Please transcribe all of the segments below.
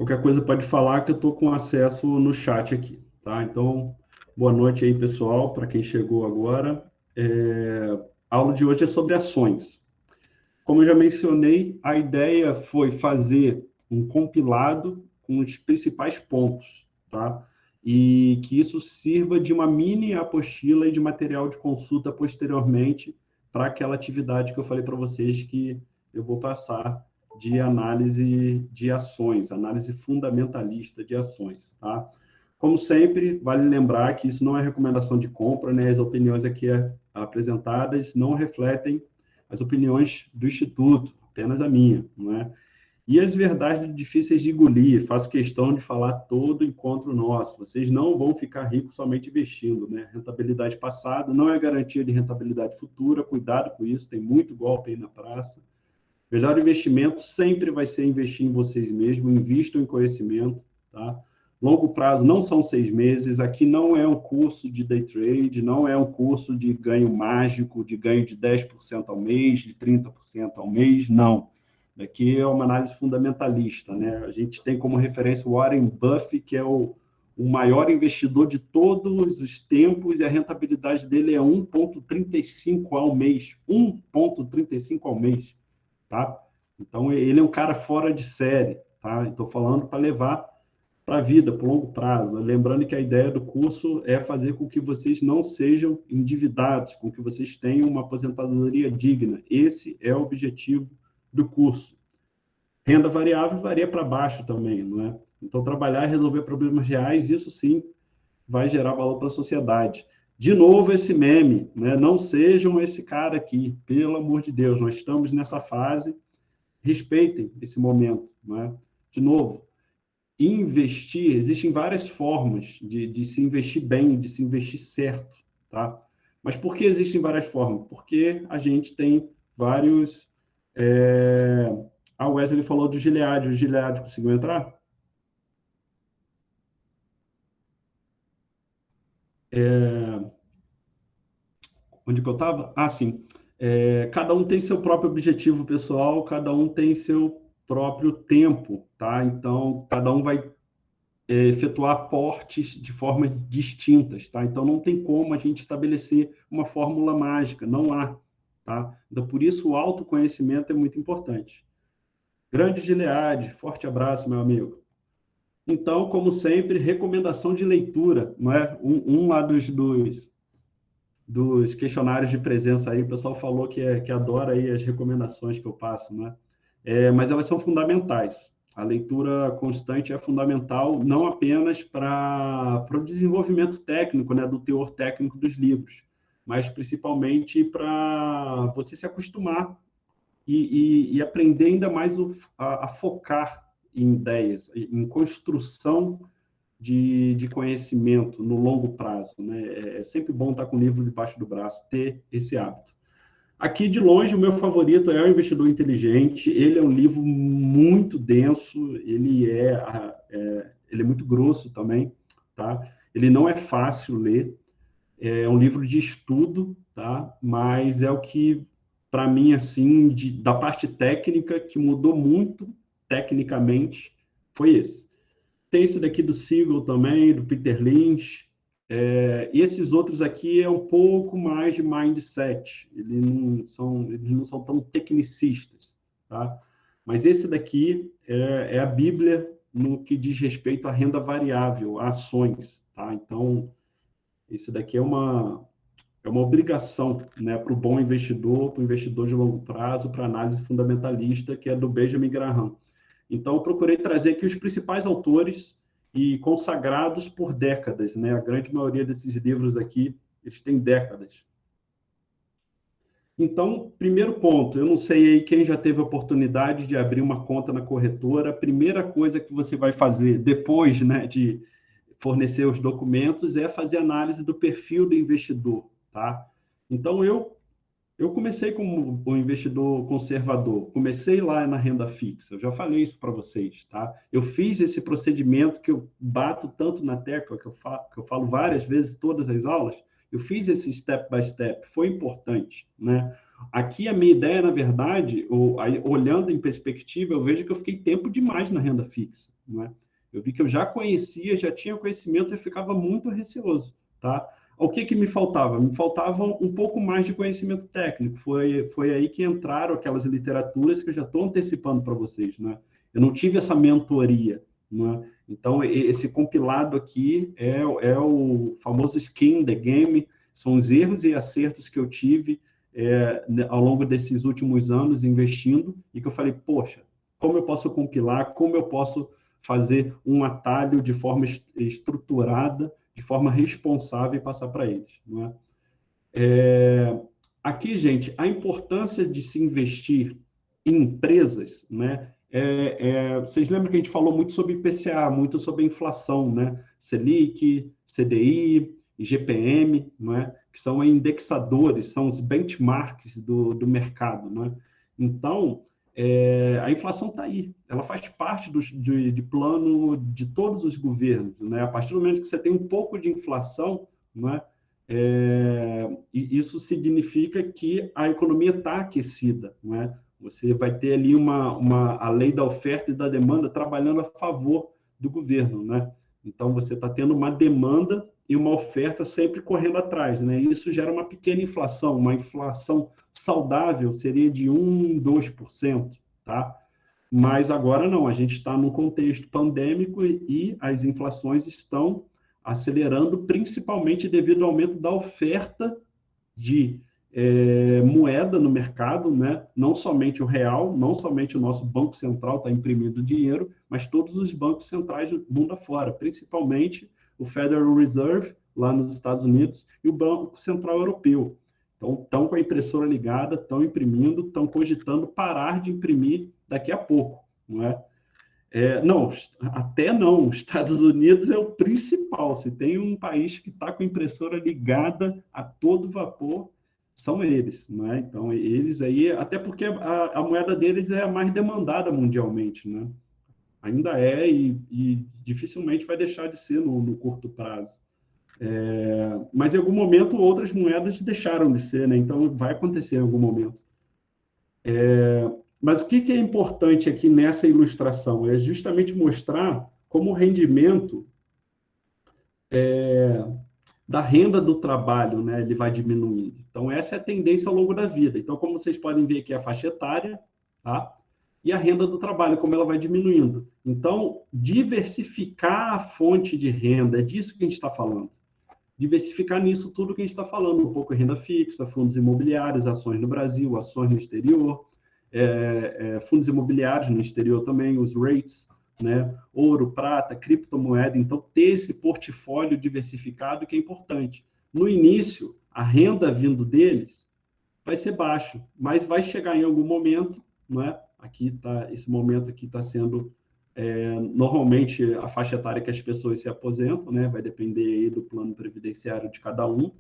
Qualquer coisa pode falar que eu estou com acesso no chat aqui, tá? Então, boa noite aí, pessoal, para quem chegou agora. A aula de hoje é sobre ações. Como eu já mencionei, a ideia foi fazer um compilado com os principais pontos, tá? E que isso sirva de uma mini apostila e de material de consulta posteriormente para aquela atividade que eu falei para vocês que eu vou passar de análise de ações, análise fundamentalista de ações, tá? Como sempre, vale lembrar que isso não é recomendação de compra, né? As opiniões aqui apresentadas não refletem as opiniões do Instituto, apenas a minha, não é? E as verdades difíceis de engolir, faço questão de falar todo encontro nosso. Vocês não vão ficar ricos somente investindo, né? Rentabilidade passada não é garantia de rentabilidade futura, cuidado com isso, tem muito golpe aí na praça. Melhor investimento sempre vai ser investir em vocês mesmos, invistam em conhecimento, tá? Longo prazo não são 6 meses, aqui não é um curso de day trade, não é um curso de ganho mágico, de ganho de 10% ao mês, de 30% ao mês, não. Aqui é uma análise fundamentalista, né? A gente tem como referência o Warren Buffett, que é o maior investidor de todos os tempos, e a rentabilidade dele é 1,35 ao mês. 1,35 ao mês. Tá? Então, ele é um cara fora de série, tá? Estou falando para levar para a vida, para o longo prazo. Lembrando que a ideia do curso é fazer com que vocês não sejam endividados, com que vocês tenham uma aposentadoria digna. Esse é o objetivo do curso. Renda variável varia para baixo também, não é? Então, trabalhar e resolver problemas reais, isso sim vai gerar valor para a sociedade. De novo, esse meme, né? Não sejam esse cara aqui, pelo amor de Deus, nós estamos nessa fase, respeitem esse momento, né? De novo, investir, existem várias formas de se investir bem, de se investir certo, tá? Mas por que existem várias formas? Porque a gente tem vários... A Wesley falou do Gilead, o Gilead conseguiu entrar? Onde que eu estava? Ah, sim. Cada um tem seu próprio objetivo pessoal, cada um tem seu próprio tempo, tá? Então, cada um vai efetuar aportes de formas distintas, tá? Então, não tem como a gente estabelecer uma fórmula mágica, não há, tá? Então, por isso, o autoconhecimento é muito importante. Grande Gilead, forte abraço, meu amigo. Então, como sempre, recomendação de leitura, não é? Um lá dos questionários de presença aí, o pessoal falou que adora aí as recomendações que eu passo, né? Mas elas são fundamentais. A leitura constante é fundamental, não apenas para o desenvolvimento técnico, né, do teor técnico dos livros, mas principalmente para você se acostumar e aprender ainda mais a focar em ideias, em construção de conhecimento no longo prazo, né? É sempre bom estar com o livro debaixo do braço, ter esse hábito. Aqui, de longe, o meu favorito é O Investidor Inteligente. Ele é um livro muito denso, ele é muito grosso também, tá? Ele não é fácil ler, é um livro de estudo, tá? Mas é o que, para mim, assim, da parte técnica, que mudou muito tecnicamente, foi esse. Tem esse daqui do Siegel também, do Peter Lynch. E esses outros aqui é um pouco mais de mindset. Eles não são tão tecnicistas, tá? Mas esse daqui é a Bíblia no que diz respeito à renda variável, a ações, tá? Então, esse daqui é uma obrigação, né, para o bom investidor, para o investidor de longo prazo, para a análise fundamentalista, que é do Benjamin Graham. Então, eu procurei trazer aqui os principais autores e consagrados por décadas, né? A grande maioria desses livros aqui, eles têm décadas. Então, primeiro ponto, eu não sei aí quem já teve a oportunidade de abrir uma conta na corretora, a primeira coisa que você vai fazer depois, né, de fornecer os documentos é fazer análise do perfil do investidor, tá? Então, eu comecei como um investidor conservador, comecei lá na renda fixa, eu já falei isso para vocês, tá? Eu fiz esse procedimento que eu bato tanto na tecla, que eu falo várias vezes, todas as aulas, eu fiz esse step by step, foi importante, né? Aqui a minha ideia, na verdade, olhando em perspectiva, eu vejo que eu fiquei tempo demais na renda fixa, não é? Eu vi que eu já conhecia, já tinha conhecimento e ficava muito receoso, tá? O que que me faltava? Me faltava um pouco mais de conhecimento técnico. Foi aí que entraram aquelas literaturas que eu já estou antecipando para vocês, né? Eu não tive essa mentoria, né? Então, esse compilado aqui é o famoso skin the game, são os erros e acertos que eu tive ao longo desses últimos anos investindo e que eu falei, poxa, como eu posso compilar, como eu posso fazer um atalho de forma estruturada, de forma responsável e passar para eles, não é? Aqui, gente, a importância de se investir em empresas, né? Vocês lembram que a gente falou muito sobre IPCA, muito sobre inflação, né? Selic, CDI, IGPM, né? Que são indexadores, são os benchmarks do mercado, né? Então, a inflação está aí, ela faz parte de plano de todos os governos, né? A partir do momento que você tem um pouco de inflação, né? E isso significa que a economia está aquecida, né? Você vai ter ali a lei da oferta e da demanda trabalhando a favor do governo, né? Então, você está tendo uma demanda e uma oferta sempre correndo atrás, né? E isso gera uma pequena inflação, uma inflação saudável seria de 1, 2%, tá? Mas agora não, a gente está num contexto pandêmico e as inflações estão acelerando, principalmente devido ao aumento da oferta de moeda no mercado, né? Não somente o real, não somente o nosso Banco Central está imprimindo dinheiro, mas todos os bancos centrais do mundo afora, principalmente o Federal Reserve, lá nos Estados Unidos, e o Banco Central Europeu. Então, estão com a impressora ligada, estão imprimindo, estão cogitando parar de imprimir daqui a pouco, não é? Não, até não. Os Estados Unidos é o principal. Se tem um país que está com a impressora ligada a todo vapor, são eles, né? Então, eles aí, até porque a moeda deles é a mais demandada mundialmente, né? Ainda e dificilmente vai deixar de ser no curto prazo. Mas em algum momento outras moedas deixaram de ser, né? Então vai acontecer em algum momento. Mas o que é importante aqui nessa ilustração? É justamente mostrar como o rendimento da renda do trabalho, né, ele vai diminuindo. Então, essa é a tendência ao longo da vida. Então, como vocês podem ver aqui, a faixa etária, tá? E a renda do trabalho, como ela vai diminuindo. Então, diversificar a fonte de renda, é disso que a gente está falando. Diversificar nisso tudo que a gente está falando, um pouco de renda fixa, fundos imobiliários, ações no Brasil, ações no exterior, fundos imobiliários no exterior também, os REITs, né? Ouro, prata, criptomoeda. Então, ter esse portfólio diversificado que é importante. No início, a renda vindo deles vai ser baixa, mas vai chegar em algum momento, né? Aqui tá, esse momento aqui está sendo normalmente a faixa etária que as pessoas se aposentam, né? Vai depender aí do plano previdenciário de cada um.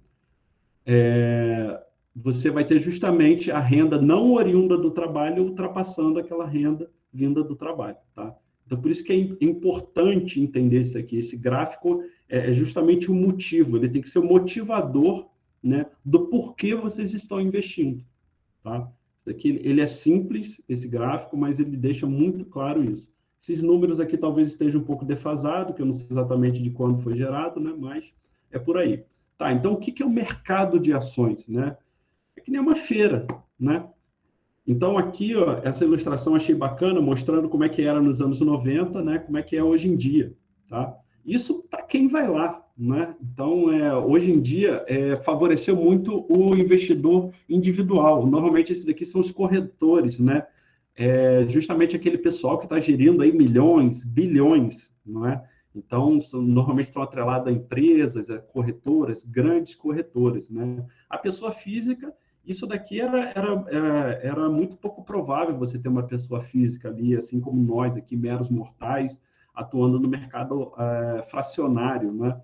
Você vai ter justamente a renda não oriunda do trabalho ultrapassando aquela renda vinda do trabalho, tá? Então, por isso que é importante entender isso aqui. Esse gráfico é justamente o motivo, ele tem que ser o motivador, né, do porquê vocês estão investindo, tá? Isso aqui, ele é simples, esse gráfico, mas ele deixa muito claro isso. Esses números aqui talvez estejam um pouco defasados, que eu não sei exatamente de quando foi gerado, né, mas é por aí. Tá, então o que é o mercado de ações, né? É que nem uma feira, né? Então, aqui, ó, essa ilustração eu achei bacana, mostrando como é que era nos anos 90, né? Como é que é hoje em dia, tá? Isso para quem vai lá, né? Então, hoje em dia, favoreceu muito o investidor individual. Normalmente, esses daqui são os corretores, né? Justamente aquele pessoal que está gerindo aí milhões, bilhões, não é? Então, normalmente estão atrelados a empresas, a corretoras, grandes corretoras, né? A pessoa física, isso daqui era muito pouco provável você ter uma pessoa física ali, assim como nós aqui, meros mortais, atuando no mercado fracionário, né?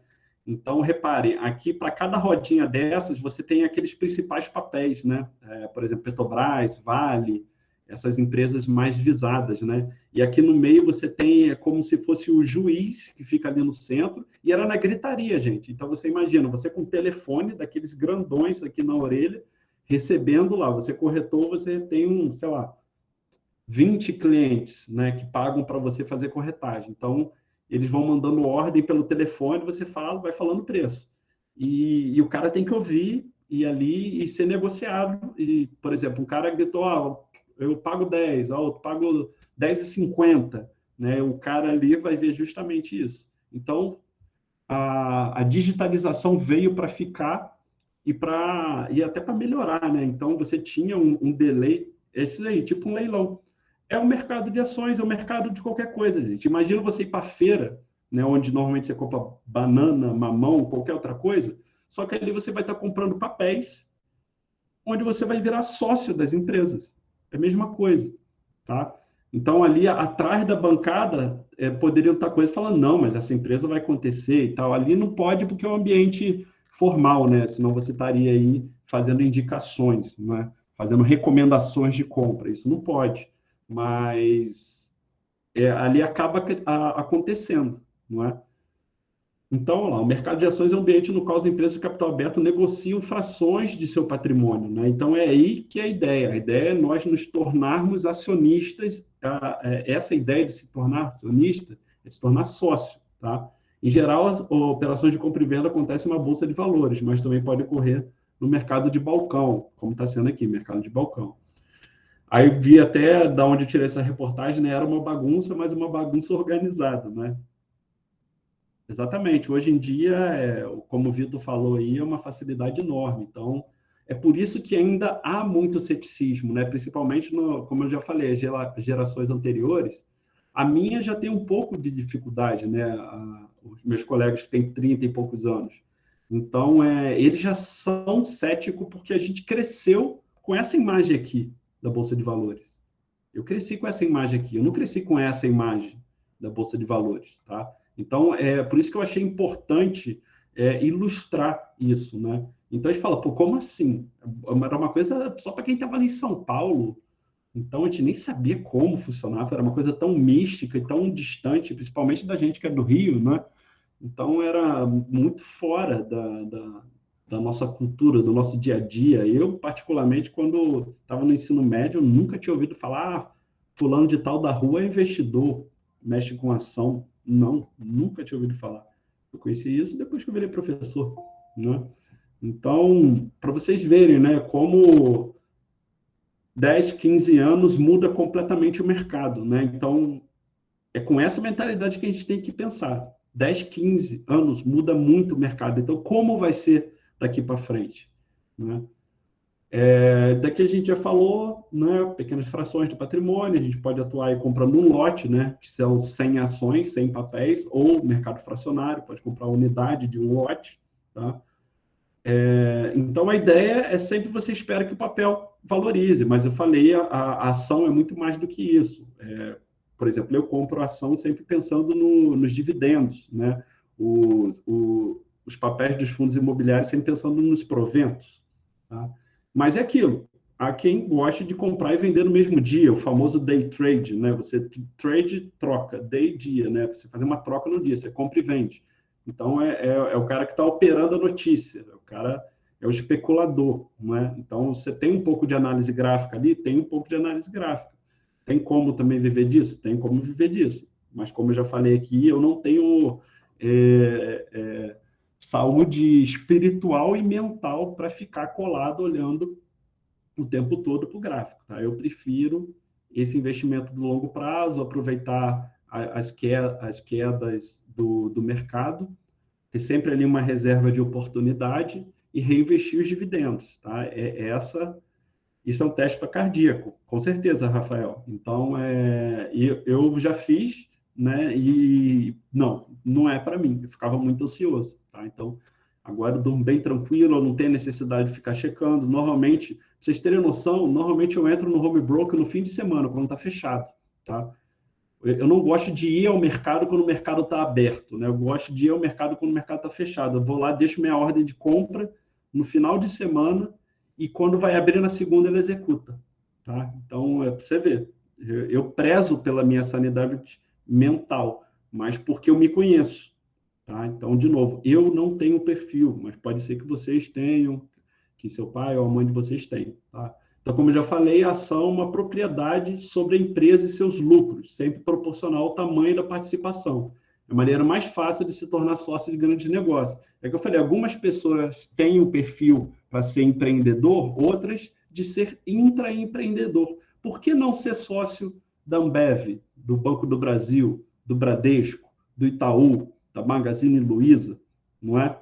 Então, repare, aqui para cada rodinha dessas, você tem aqueles principais papéis, né? Por exemplo, Petrobras, Vale, essas empresas mais visadas, né? E aqui no meio você tem como se fosse o juiz que fica ali no centro, e era na gritaria, gente. Então, você imagina, você com um telefone daqueles grandões aqui na orelha, recebendo lá, você corretor, você tem sei lá, 20 clientes, né, que pagam para você fazer corretagem. Então, eles vão mandando ordem pelo telefone, você fala, vai falando preço. E o cara tem que ouvir e ali e ser negociado. E, por exemplo, um cara gritou, eu pago 10, eu pago 10,50, né? O cara ali vai ver justamente isso. Então, a digitalização veio para ficar e até para melhorar, né? Então, você tinha um delay, esse aí, tipo um leilão. É o mercado de ações, é o mercado de qualquer coisa, gente. Imagina você ir para a feira, né, onde normalmente você compra banana, mamão, qualquer outra coisa, só que ali você vai estar comprando papéis, onde você vai virar sócio das empresas. É a mesma coisa, tá? Então, ali atrás da bancada, poderiam estar coisas falando, não, mas essa empresa vai acontecer e tal. Ali não pode porque é um ambiente formal, né? Senão você estaria aí fazendo indicações, né? Fazendo recomendações de compra. Isso não pode. Mas ali acaba acontecendo, não é? Então, lá, o mercado de ações é um ambiente no qual as empresas de capital aberto negociam frações de seu patrimônio, né? Então, é aí que é a ideia. A ideia é nós nos tornarmos acionistas. Essa ideia de se tornar acionista é se tornar sócio, tá? Em geral, as operações de compra e venda acontecem na bolsa de valores, mas também pode ocorrer no mercado de balcão, como está sendo aqui, mercado de balcão. Aí vi até da onde eu tirei essa reportagem, né? Era uma bagunça, mas uma bagunça organizada, né? Exatamente. Hoje em dia, como o Vitor falou aí, é uma facilidade enorme. Então, é por isso que ainda há muito ceticismo, né? Principalmente, como eu já falei, as gerações anteriores. A minha já tem um pouco de dificuldade, né? Os meus colegas que têm 30 e poucos anos. Então, eles já são céticos porque a gente cresceu com essa imagem aqui da Bolsa de Valores. Eu cresci com essa imagem aqui, eu não cresci com essa imagem da Bolsa de Valores, tá? Então, é por isso que eu achei importante ilustrar isso, né? Então, a gente fala, pô, como assim? Era uma coisa só para quem estava ali em São Paulo, então a gente nem sabia como funcionava, era uma coisa tão mística e tão distante, principalmente da gente que é do Rio, né? Então, era muito fora da nossa cultura, do nosso dia a dia. Eu, particularmente, quando estava no ensino médio, nunca tinha ouvido falar, fulano de tal da rua é investidor, mexe com ação. Não, nunca tinha ouvido falar. Eu conheci isso depois que eu virei professor, né? Então, para vocês verem, né, como 10, 15 anos muda completamente o mercado, né? Então, é com essa mentalidade que a gente tem que pensar. 10, 15 anos muda muito o mercado. Então, como vai ser daqui para frente? Né? Daqui a gente já falou, né, pequenas frações de patrimônio, a gente pode atuar aí comprando um lote, né, que são 100 ações, 100 papéis, ou mercado fracionário, pode comprar uma unidade de um lote. Tá? Então, a ideia é sempre você espera que o papel valorize, mas eu falei, a ação é muito mais do que isso. Por exemplo, eu compro ação sempre pensando nos dividendos, né? Os papéis dos fundos imobiliários sempre pensando nos proventos. Tá? Mas é aquilo, há quem goste de comprar e vender no mesmo dia, o famoso day trade, né? Você trade, troca, day, dia, né? Você faz uma troca no dia, você compra e vende. Então, é o cara que está operando a notícia, o cara é o especulador, não é? Então, você tem um pouco de análise gráfica ali, tem um pouco de análise gráfica. Tem como também viver disso? Tem como viver disso. Mas, como eu já falei aqui, eu não tenho saúde espiritual e mental para ficar colado olhando o tempo todo para o gráfico. Tá? Eu prefiro esse investimento de longo prazo, aproveitar as quedas do mercado, ter sempre ali uma reserva de oportunidade e reinvestir os dividendos. Tá? Isso é um teste para cardíaco, com certeza, Rafael. Então, eu já fiz, né? E não é para mim. Eu ficava muito ansioso, tá? Então, agora eu durmo bem tranquilo, eu não tenho necessidade de ficar checando. Normalmente, pra vocês terem noção, normalmente eu entro no home broker no fim de semana, quando está fechado, tá? Eu não gosto de ir ao mercado quando o mercado está aberto, né? Eu gosto de ir ao mercado quando o mercado está fechado. Eu vou lá, deixo minha ordem de compra no final de semana e quando vai abrir na segunda, ele executa. Tá? Então, é para você ver. Eu prezo pela minha sanidade mental, mas porque eu me conheço. Tá? Então, de novo, eu não tenho perfil, mas pode ser que vocês tenham, que seu pai ou a mãe de vocês tenham. Tá? Então, como eu já falei, a ação é uma propriedade sobre a empresa e seus lucros, sempre proporcional ao tamanho da participação. É a maneira mais fácil de se tornar sócio de grandes negócios. É que eu falei, algumas pessoas têm o perfil para ser empreendedor, outras de ser intraempreendedor. Por que não ser sócio da Ambev, do Banco do Brasil, do Bradesco, do Itaú, da Magazine Luiza, não é?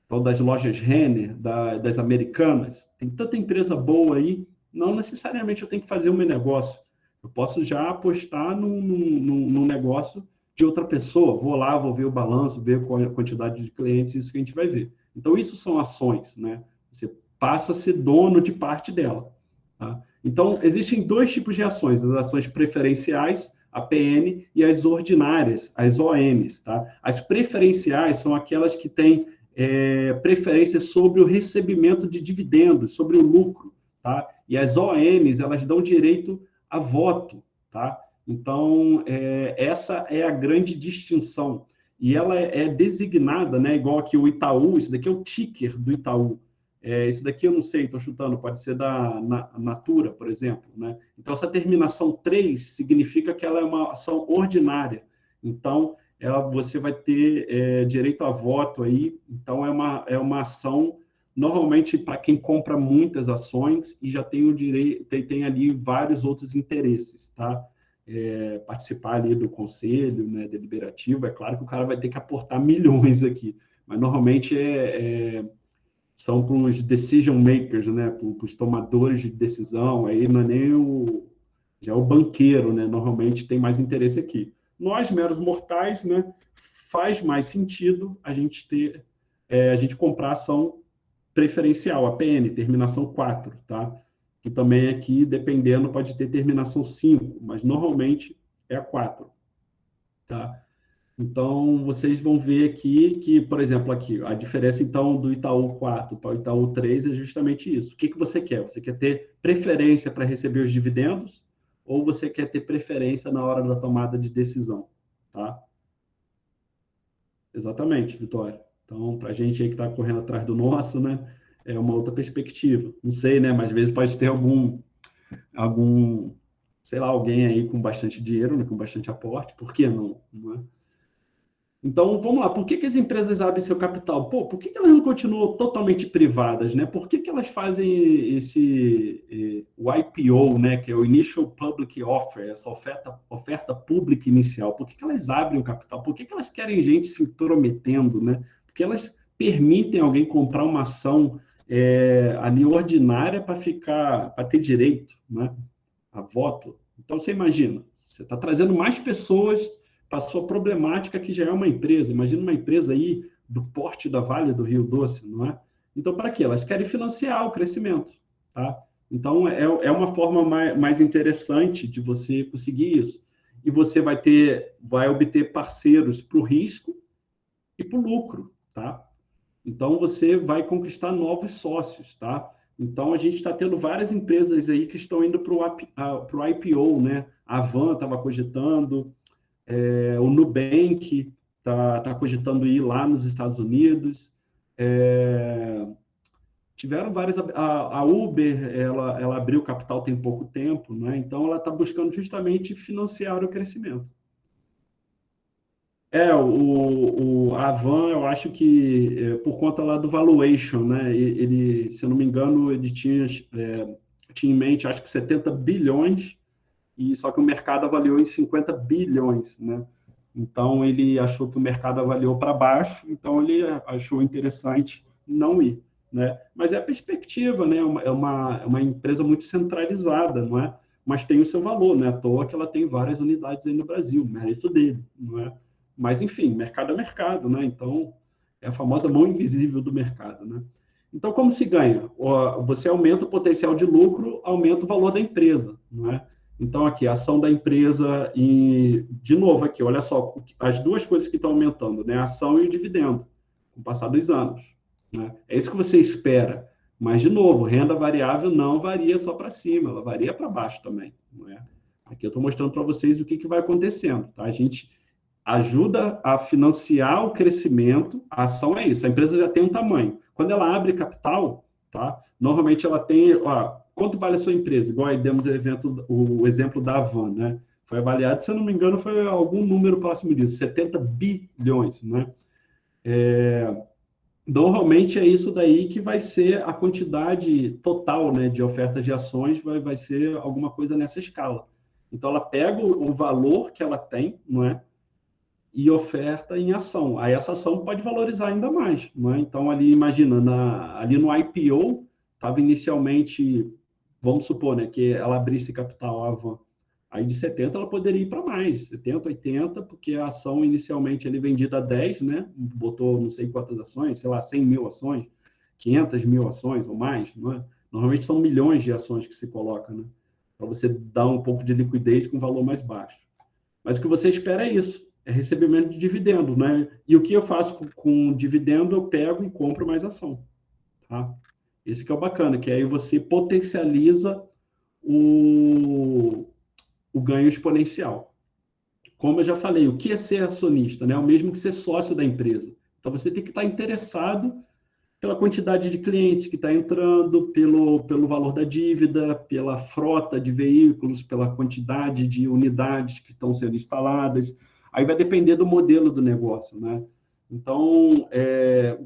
Então, das lojas Renner, das Americanas, tem tanta empresa boa aí, não necessariamente eu tenho que fazer o meu negócio. Eu posso já apostar num negócio de outra pessoa. Vou lá, vou ver o balanço, ver qual é a quantidade de clientes, isso que a gente vai ver. Então, isso são ações, né? Você passa a ser dono de parte dela. Tá? Então, existem dois tipos de ações: as ações preferenciais, a PN, e as ordinárias, as OMs. Tá? As preferenciais são aquelas que têm preferência sobre o recebimento de dividendos, sobre o lucro, tá? E as OMs, elas dão direito a voto, tá? Então, essa é a grande distinção. E ela é designada, né, igual aqui o Itaú, isso daqui é o ticker do Itaú. Isso daqui eu não sei, estou chutando, pode ser da Natura, por exemplo, né? Então, essa terminação 3 significa que ela é uma ação ordinária. Então, você vai ter direito a voto aí, então é uma ação, normalmente, para quem compra muitas ações e já tem o direito, tem ali vários outros interesses, tá? Participar ali do conselho, né, deliberativo, é claro que o cara vai ter que aportar milhões aqui, mas normalmente são para os decision makers, né, para os tomadores de decisão, aí não é nem já é o banqueiro, né, normalmente tem mais interesse aqui. Nós, meros mortais, né, faz mais sentido a gente a gente comprar ação preferencial, a PN, terminação 4, tá? Que também aqui, dependendo, pode ter terminação 5, mas normalmente é a 4, tá? Então, vocês vão ver aqui que, por exemplo, aqui, a diferença, então, do Itaú 4 para o Itaú 3 é justamente isso. O que você quer? Você quer ter preferência para receber os dividendos ou você quer ter preferência na hora da tomada de decisão, tá? Exatamente, Vitória. Então, para a gente aí que está correndo atrás do nosso, né, é uma outra perspectiva. Não sei, né, mas às vezes pode ter algum, sei lá, alguém aí com bastante dinheiro, né, com bastante aporte, por que não? Não é? Então, vamos lá, por que as empresas abrem seu capital? Pô, por que elas não continuam totalmente privadas, né? Por que elas fazem o IPO, né, que é o Initial Public Offer, essa oferta pública inicial? Por que elas abrem o capital? Por que elas querem gente se intrometendo, né? Porque elas permitem alguém comprar uma ação ali ordinária para ter direito, né, a voto. Então, você imagina, você está trazendo mais pessoas para a sua problemática, que já é uma empresa. Imagina uma empresa aí do porte da Vale do Rio Doce, não é? Então, para quê? Elas querem financiar o crescimento, tá? Então, é uma forma mais interessante de você conseguir isso. E você vai obter parceiros para o risco e para o lucro, tá? Então, você vai conquistar novos sócios, tá? Então, a gente está tendo várias empresas aí que estão indo para o IPO, né? A Van estava cogitando, o Nubank está cogitando ir lá nos Estados Unidos. Tiveram várias. A Uber, ela abriu capital tem pouco tempo, né? Então ela está buscando justamente financiar o crescimento. A Van, eu acho que por conta lá do valuation, né? Ele, se eu não me engano, ele tinha em mente, acho que 70 bilhões, e só que o mercado avaliou em 50 bilhões, né? Então, ele achou que o mercado avaliou para baixo, então ele achou interessante não ir, né? Mas é a perspectiva, né? É uma empresa muito centralizada, não é? Mas tem o seu valor, né? À toa que ela tem várias unidades aí no Brasil, mérito dele, não é? Mas, enfim, mercado é mercado, né? Então, é a famosa mão invisível do mercado, né? Então, como se ganha? Você aumenta o potencial de lucro, aumenta o valor da empresa, não é? Então, aqui, a ação da empresa, e, de novo, aqui, olha só, as duas coisas que estão aumentando, né? A ação e o dividendo, com o passar dos anos, né? É isso que você espera. Mas, de novo, renda variável não varia só para cima, ela varia para baixo também, não é? Aqui eu estou mostrando para vocês o que vai acontecendo, tá? A gente ajuda a financiar o crescimento, a ação é isso, a empresa já tem um tamanho. Quando ela abre capital, tá? Normalmente ela tem, ó, quanto vale a sua empresa? Igual aí demos o exemplo da Havan, né? Foi avaliado, se eu não me engano, foi algum número próximo disso, 70 bilhões, né? Normalmente é isso daí que vai ser a quantidade total, né, de ofertas de ações, vai ser alguma coisa nessa escala. Então, ela pega o valor que ela tem, não é? E oferta em ação. Aí essa ação pode valorizar ainda mais, não é? Então, ali, imagina, ali no IPO, estava inicialmente, vamos supor, né, que ela abrisse capital, a Avan. Aí de 70 ela poderia ir para mais, 70, 80, porque a ação inicialmente ele vendida a 10, né? Botou não sei quantas ações, sei lá, 100 mil ações, 500 mil ações ou mais, não é? Normalmente são milhões de ações que se coloca, né? Para você dar um pouco de liquidez com um valor mais baixo. Mas o que você espera é isso, é recebimento de dividendo, né? E o que eu faço com dividendo, eu pego e compro mais ação, tá? Esse que é o bacana, que aí você potencializa o, o ganho exponencial. Como eu já falei, o que é ser acionista, né? É o mesmo que ser sócio da empresa. Então você tem que estar interessado pela quantidade de clientes que está entrando, pelo valor da dívida, pela frota de veículos, pela quantidade de unidades que estão sendo instaladas. Aí vai depender do modelo do negócio, né? Então,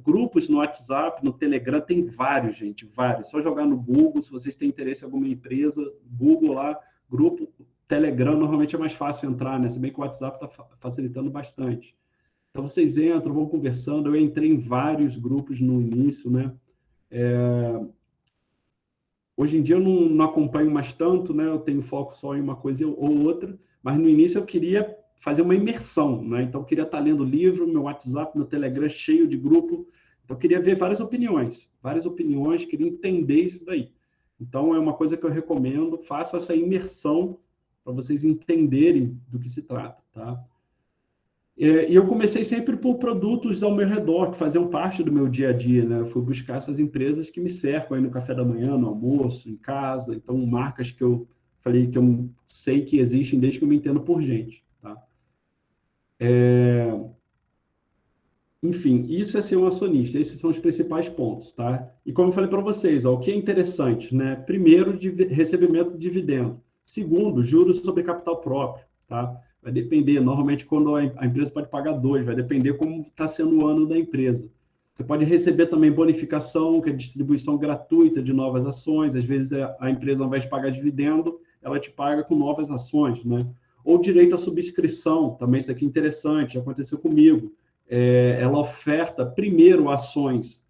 grupos no WhatsApp, no Telegram, tem vários, gente, vários. Só jogar no Google, se vocês têm interesse em alguma empresa, Google lá, grupo, Telegram, normalmente é mais fácil entrar, né? Se bem que o WhatsApp está facilitando bastante. Então, vocês entram, vão conversando. Eu entrei em vários grupos no início, né? Hoje em dia eu não acompanho mais tanto, né? Eu tenho foco só em uma coisa ou outra, mas no início eu queria fazer uma imersão, né? Então eu queria estar lendo livro, meu WhatsApp, meu Telegram cheio de grupo. Então eu queria ver várias opiniões, queria entender isso daí. Então é uma coisa que eu recomendo, faça essa imersão para vocês entenderem do que se trata, tá? E eu comecei sempre por produtos ao meu redor, que faziam parte do meu dia a dia, né? Eu fui buscar essas empresas que me cercam aí no café da manhã, no almoço, em casa. Então, marcas que eu falei que eu sei que existem desde que eu me entendo por gente, tá? Enfim, isso é ser um acionista. Esses são os principais pontos, tá? E como eu falei para vocês, ó, o que é interessante, né? Primeiro, recebimento de dividendo. Segundo, juros sobre capital próprio, tá? Vai depender. Normalmente, quando a empresa pode pagar dois, vai depender como está sendo o ano da empresa. Você pode receber também bonificação, que é distribuição gratuita de novas ações. Às vezes, a empresa, ao invés de pagar dividendo, ela te paga com novas ações, né? Ou direito à subscrição, também isso aqui é interessante, aconteceu comigo. Ela oferta primeiro ações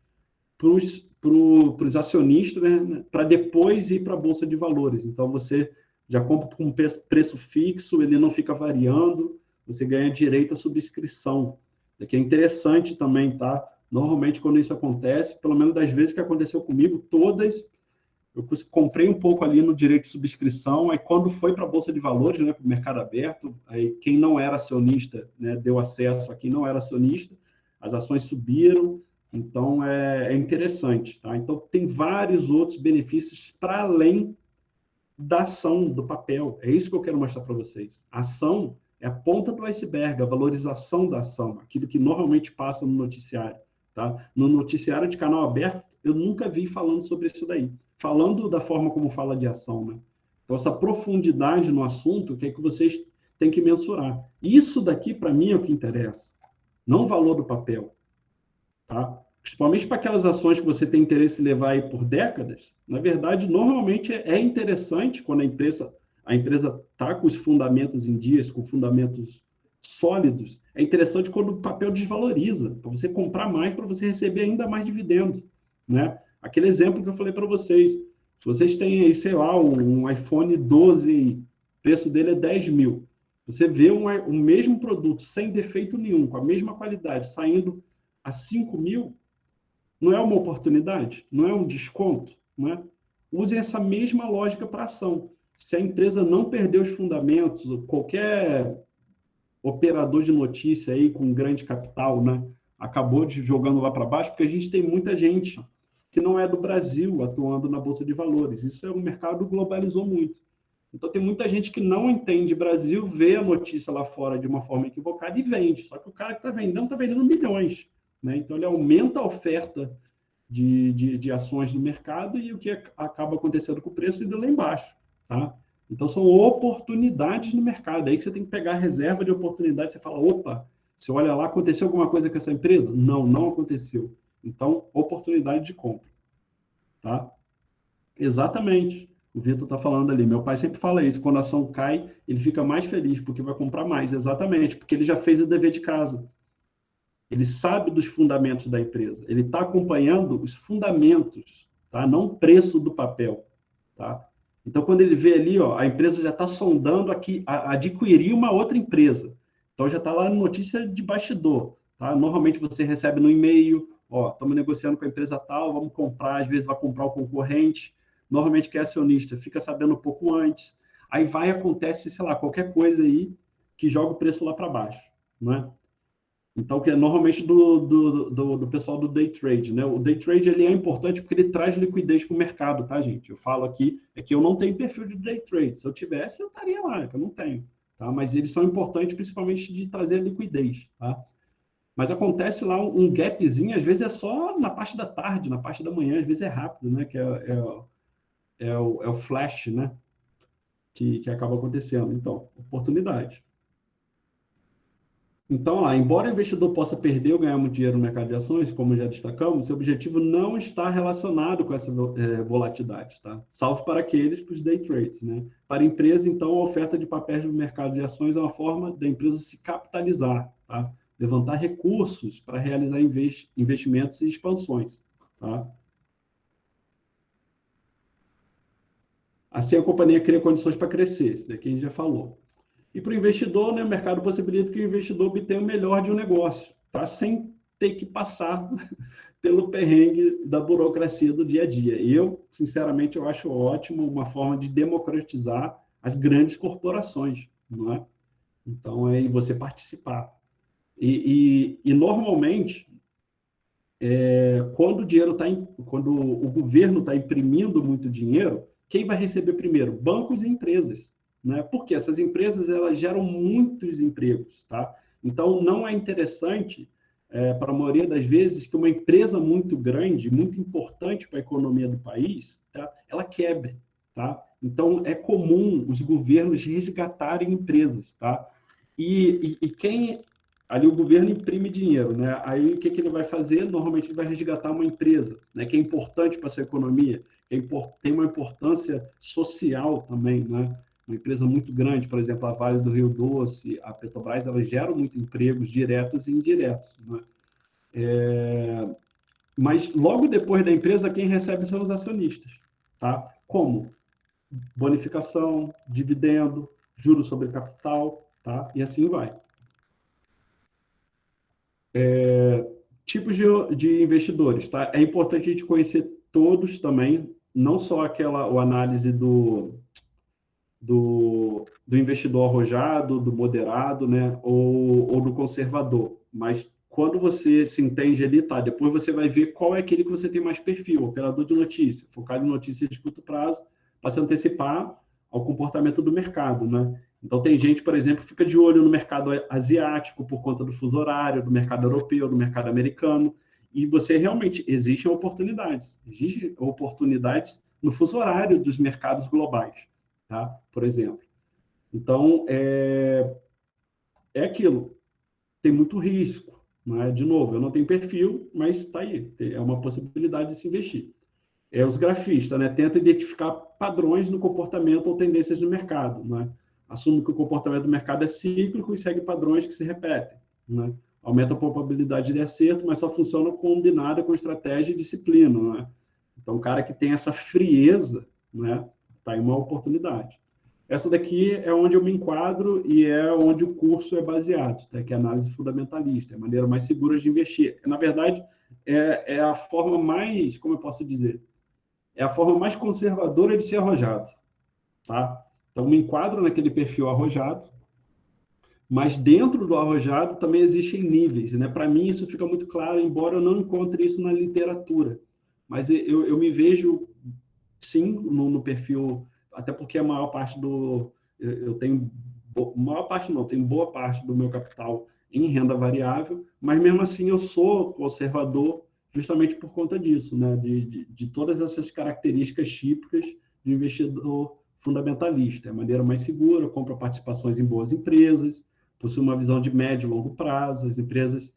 para os acionistas, né, para depois ir para a Bolsa de Valores. Então, você já compra com um preço fixo, ele não fica variando, você ganha direito à subscrição. Isso aqui é interessante também, tá? Normalmente, quando isso acontece, pelo menos das vezes que aconteceu comigo, todas eu comprei um pouco ali no direito de subscrição, aí quando foi para a Bolsa de Valores, né, para o mercado aberto, aí quem não era acionista, né, deu acesso a quem não era acionista, as ações subiram, então é interessante, tá? Então tem vários outros benefícios para além da ação, do papel, é isso que eu quero mostrar para vocês. A ação é a ponta do iceberg, a valorização da ação, aquilo que normalmente passa no noticiário, tá? No noticiário de canal aberto, eu nunca vi falando sobre isso daí, falando da forma como fala de ação, né? Então, essa profundidade no assunto, que é que vocês têm que mensurar. Isso daqui, para mim, é o que interessa, não o valor do papel, tá? Principalmente para aquelas ações que você tem interesse em levar aí por décadas, na verdade, normalmente é interessante quando a empresa está com os fundamentos em dias, com fundamentos sólidos, é interessante quando o papel desvaloriza, para você comprar mais, para você receber ainda mais dividendos, né? Aquele exemplo que eu falei para vocês, se vocês têm aí, sei lá, um iPhone 12, o preço dele é 10 mil, você vê o mesmo produto sem defeito nenhum, com a mesma qualidade, saindo a 5 mil, não é uma oportunidade? Não é um desconto? Não é? Usem essa mesma lógica para ação. Se a empresa não perder os fundamentos, qualquer operador de notícia aí com grande capital, né, acabou jogando lá para baixo, porque a gente tem muita gente que não é do Brasil atuando na Bolsa de Valores. Isso é um mercado que globalizou muito. Então, tem muita gente que não entende Brasil, vê a notícia lá fora de uma forma equivocada e vende. Só que o cara que está vendendo milhões, né? Então, ele aumenta a oferta de ações no mercado e o que acaba acontecendo com o preço indo lá embaixo, tá? Então, são oportunidades no mercado. É aí que você tem que pegar a reserva de oportunidade. Você fala, opa, você olha lá, aconteceu alguma coisa com essa empresa? Não, não aconteceu. Então, oportunidade de compra, tá? Exatamente. O Vitor está falando ali. Meu pai sempre fala isso. Quando a ação cai, ele fica mais feliz porque vai comprar mais. Exatamente, porque ele já fez o dever de casa. Ele sabe dos fundamentos da empresa. Ele está acompanhando os fundamentos, tá? Não o preço do papel, tá? Então, quando ele vê ali, ó, a empresa já está sondando aqui adquirir uma outra empresa. Então, já está lá na notícia de bastidor, tá? Normalmente você recebe no e-mail, ó, estamos negociando com a empresa tal, vamos comprar, às vezes vai comprar o concorrente. Normalmente, quem é acionista fica sabendo um pouco antes. Aí vai, acontece, sei lá, qualquer coisa aí que joga o preço lá para baixo, né? Então, que é normalmente do pessoal do day trade, né? O day trade ele é importante porque ele traz liquidez para o mercado, tá, gente? Eu falo aqui, é que eu não tenho perfil de day trade. Se eu tivesse, eu estaria lá, que eu não tenho, tá? Mas eles são importantes principalmente de trazer liquidez, tá? Mas acontece lá um gapzinho, às vezes é só na parte da tarde, na parte da manhã, às vezes é rápido, né? Que é o flash, né? Que acaba acontecendo. Então, oportunidade. Então, embora o investidor possa perder ou ganhar muito dinheiro no mercado de ações, como já destacamos, seu objetivo não está relacionado com essa volatilidade, tá? Salvo para aqueles, para os day trades, né? Para a empresa, então, a oferta de papéis no mercado de ações é uma forma da empresa se capitalizar, tá? Levantar recursos para realizar investimentos e expansões, tá? Assim, a companhia cria condições para crescer, isso daqui a gente já falou. E para o investidor, né, o mercado possibilita que o investidor obtenha o melhor de um negócio, tá? Sem ter que passar pelo perrengue da burocracia do dia a dia. E eu, sinceramente, eu acho ótimo uma forma de democratizar as grandes corporações, não é? Então, é você participar. E normalmente, quando o dinheiro está, quando o governo está imprimindo muito dinheiro, quem vai receber primeiro? Bancos e empresas, né? Porque essas empresas elas geram muitos empregos, tá? Então não é interessante para a maioria das vezes que uma empresa muito grande, muito importante para a economia do país, tá? Ela quebre, tá? Então é comum os governos resgatarem empresas, tá? E quem ali o governo imprime dinheiro, né? Aí o que, que ele vai fazer? Normalmente ele vai resgatar uma empresa, né? Que é importante para essa economia, que tem uma importância social também, né? Uma empresa muito grande, por exemplo, a Vale do Rio Doce, a Petrobras, elas geram muito empregos diretos e indiretos, né? Mas logo depois da empresa, quem recebe são os acionistas, tá? Como? Bonificação, dividendo, juros sobre capital, tá? E assim vai. Tipos de investidores, tá? É importante a gente conhecer todos também, não só o análise do investidor arrojado, do moderado, né? Ou do conservador. Mas quando você se entende ali, tá? Depois você vai ver qual é aquele que você tem mais perfil, operador de notícia, focado em notícias de curto prazo, para se antecipar ao comportamento do mercado, né? Então, tem gente, por exemplo, que fica de olho no mercado asiático por conta do fuso horário, do mercado europeu, do mercado americano, e você realmente, existem oportunidades no fuso horário dos mercados globais, tá? Por exemplo. Então, é aquilo, tem muito risco, não é? De novo, eu não tenho perfil, mas está aí, é uma possibilidade de se investir. Os grafistas, né? Tentam identificar padrões no comportamento ou tendências no mercado, né? Assume que o comportamento do mercado é cíclico e segue padrões que se repetem, né? Aumenta a probabilidade de acerto, mas só funciona combinada com estratégia e disciplina, né? Então, o cara que tem essa frieza, né? Tá aí uma oportunidade. Essa daqui é onde eu me enquadro e é onde o curso é baseado, tá? Que é a análise fundamentalista, é a maneira mais segura de investir. Na verdade, é a forma mais, como eu posso dizer, é a forma mais conservadora de ser arrojado, tá? Então, me enquadro naquele perfil arrojado, mas dentro do arrojado também existem níveis, né? Para mim, isso fica muito claro, embora eu não encontre isso na literatura. Mas eu me vejo, sim, no perfil, até porque a maior parte eu tenho, maior parte não, tenho boa parte do meu capital em renda variável, mas mesmo assim eu sou conservador justamente por conta disso, né? De todas essas características típicas de investidor fundamentalista. É a maneira mais segura, compra participações em boas empresas, possui uma visão de médio e longo prazo, as empresas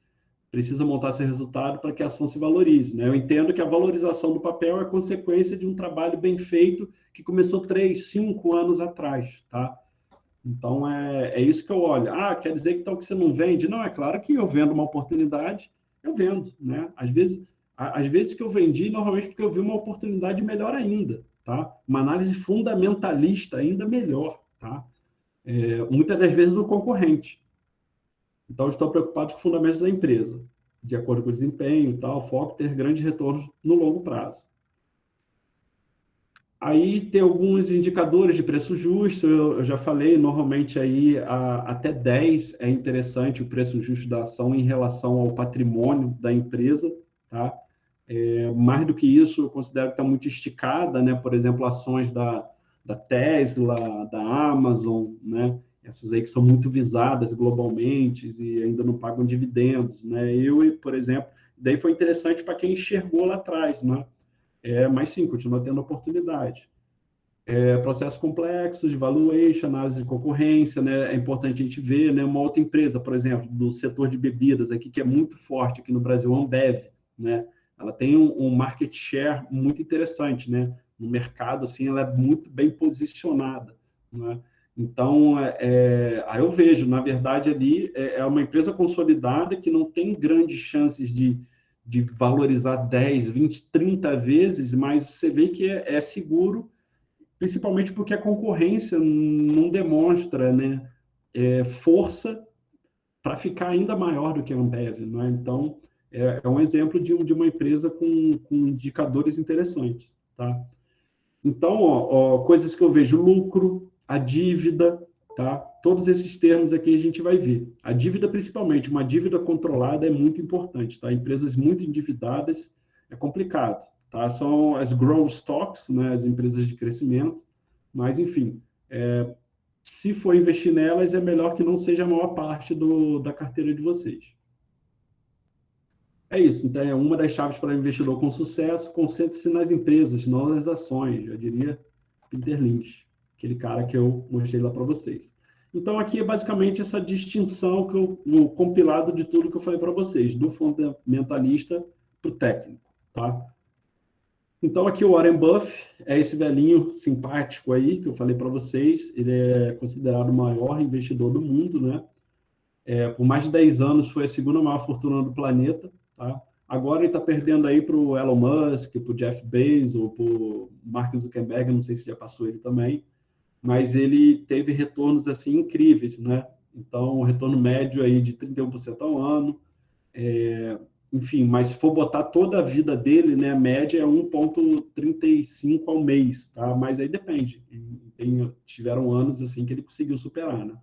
precisam montar seu resultado para que a ação se valorize, né? Eu entendo que a valorização do papel é consequência de um trabalho bem feito que começou 3, 5 anos atrás, tá? Então, é isso que eu olho. Ah, quer dizer que então que você não vende? Não, é claro que eu vendo uma oportunidade, eu vendo, né? Às vezes que eu vendi, normalmente porque eu vi uma oportunidade melhor ainda, tá? Uma análise fundamentalista ainda melhor, tá? Muitas das vezes do concorrente. Então, estou preocupado com os fundamentos da empresa, de acordo com o desempenho e tal, foco ter grandes retornos no longo prazo. Aí tem alguns indicadores de preço justo, eu já falei, normalmente aí até 10 é interessante o preço justo da ação em relação ao patrimônio da empresa, tá? Mais do que isso, eu considero que está muito esticada, né? Por exemplo, ações da Tesla, da Amazon, né? Essas aí que são muito visadas globalmente e ainda não pagam dividendos, né? Por exemplo, daí foi interessante para quem enxergou lá atrás, né? Mas sim, continua tendo oportunidade. Processos complexos de valuation, análise de concorrência, né? É importante a gente ver, né? Uma outra empresa, por exemplo, do setor de bebidas aqui, que é muito forte aqui no Brasil, a Ambev, né? Ela tem um market share muito interessante, né? No mercado, assim, ela é muito bem posicionada, né? Então, aí eu vejo, na verdade, ali é uma empresa consolidada que não tem grandes chances de valorizar 10, 20, 30 vezes, mas você vê que é seguro, principalmente porque a concorrência não demonstra, né, força para ficar ainda maior do que a Ambev. Né? Então, é um exemplo de uma empresa com indicadores interessantes. Tá? Então, coisas que eu vejo, lucro, a dívida, tá? Todos esses termos aqui a gente vai ver. A dívida, principalmente, uma dívida controlada é muito importante. Tá? Empresas muito endividadas é complicado. Tá? São as growth stocks, né? As empresas de crescimento, mas, enfim, se for investir nelas, é melhor que não seja a maior parte da carteira de vocês. É isso. Então, é uma das chaves para investidor com sucesso, concentre-se nas empresas, não nas ações. Eu diria Peter Lynch, aquele cara que eu mostrei lá para vocês. Então, aqui é basicamente essa distinção, o compilado de tudo que eu falei para vocês, do fundamentalista para o técnico. Tá? Então, aqui o Warren Buffett é esse velhinho simpático aí, que eu falei para vocês. Ele é considerado o maior investidor do mundo, né? Por mais de 10 anos foi a segunda maior fortuna do planeta, tá? Agora ele está perdendo aí para o Elon Musk, para o Jeff Bezos, para o Mark Zuckerberg, não sei se já passou ele também, mas ele teve retornos assim incríveis, né? Então, um retorno médio aí de 31% ao ano, enfim, mas se for botar toda a vida dele, né, a média é 1,35 ao mês, tá? Mas aí depende. Tiveram anos assim que ele conseguiu superar, né?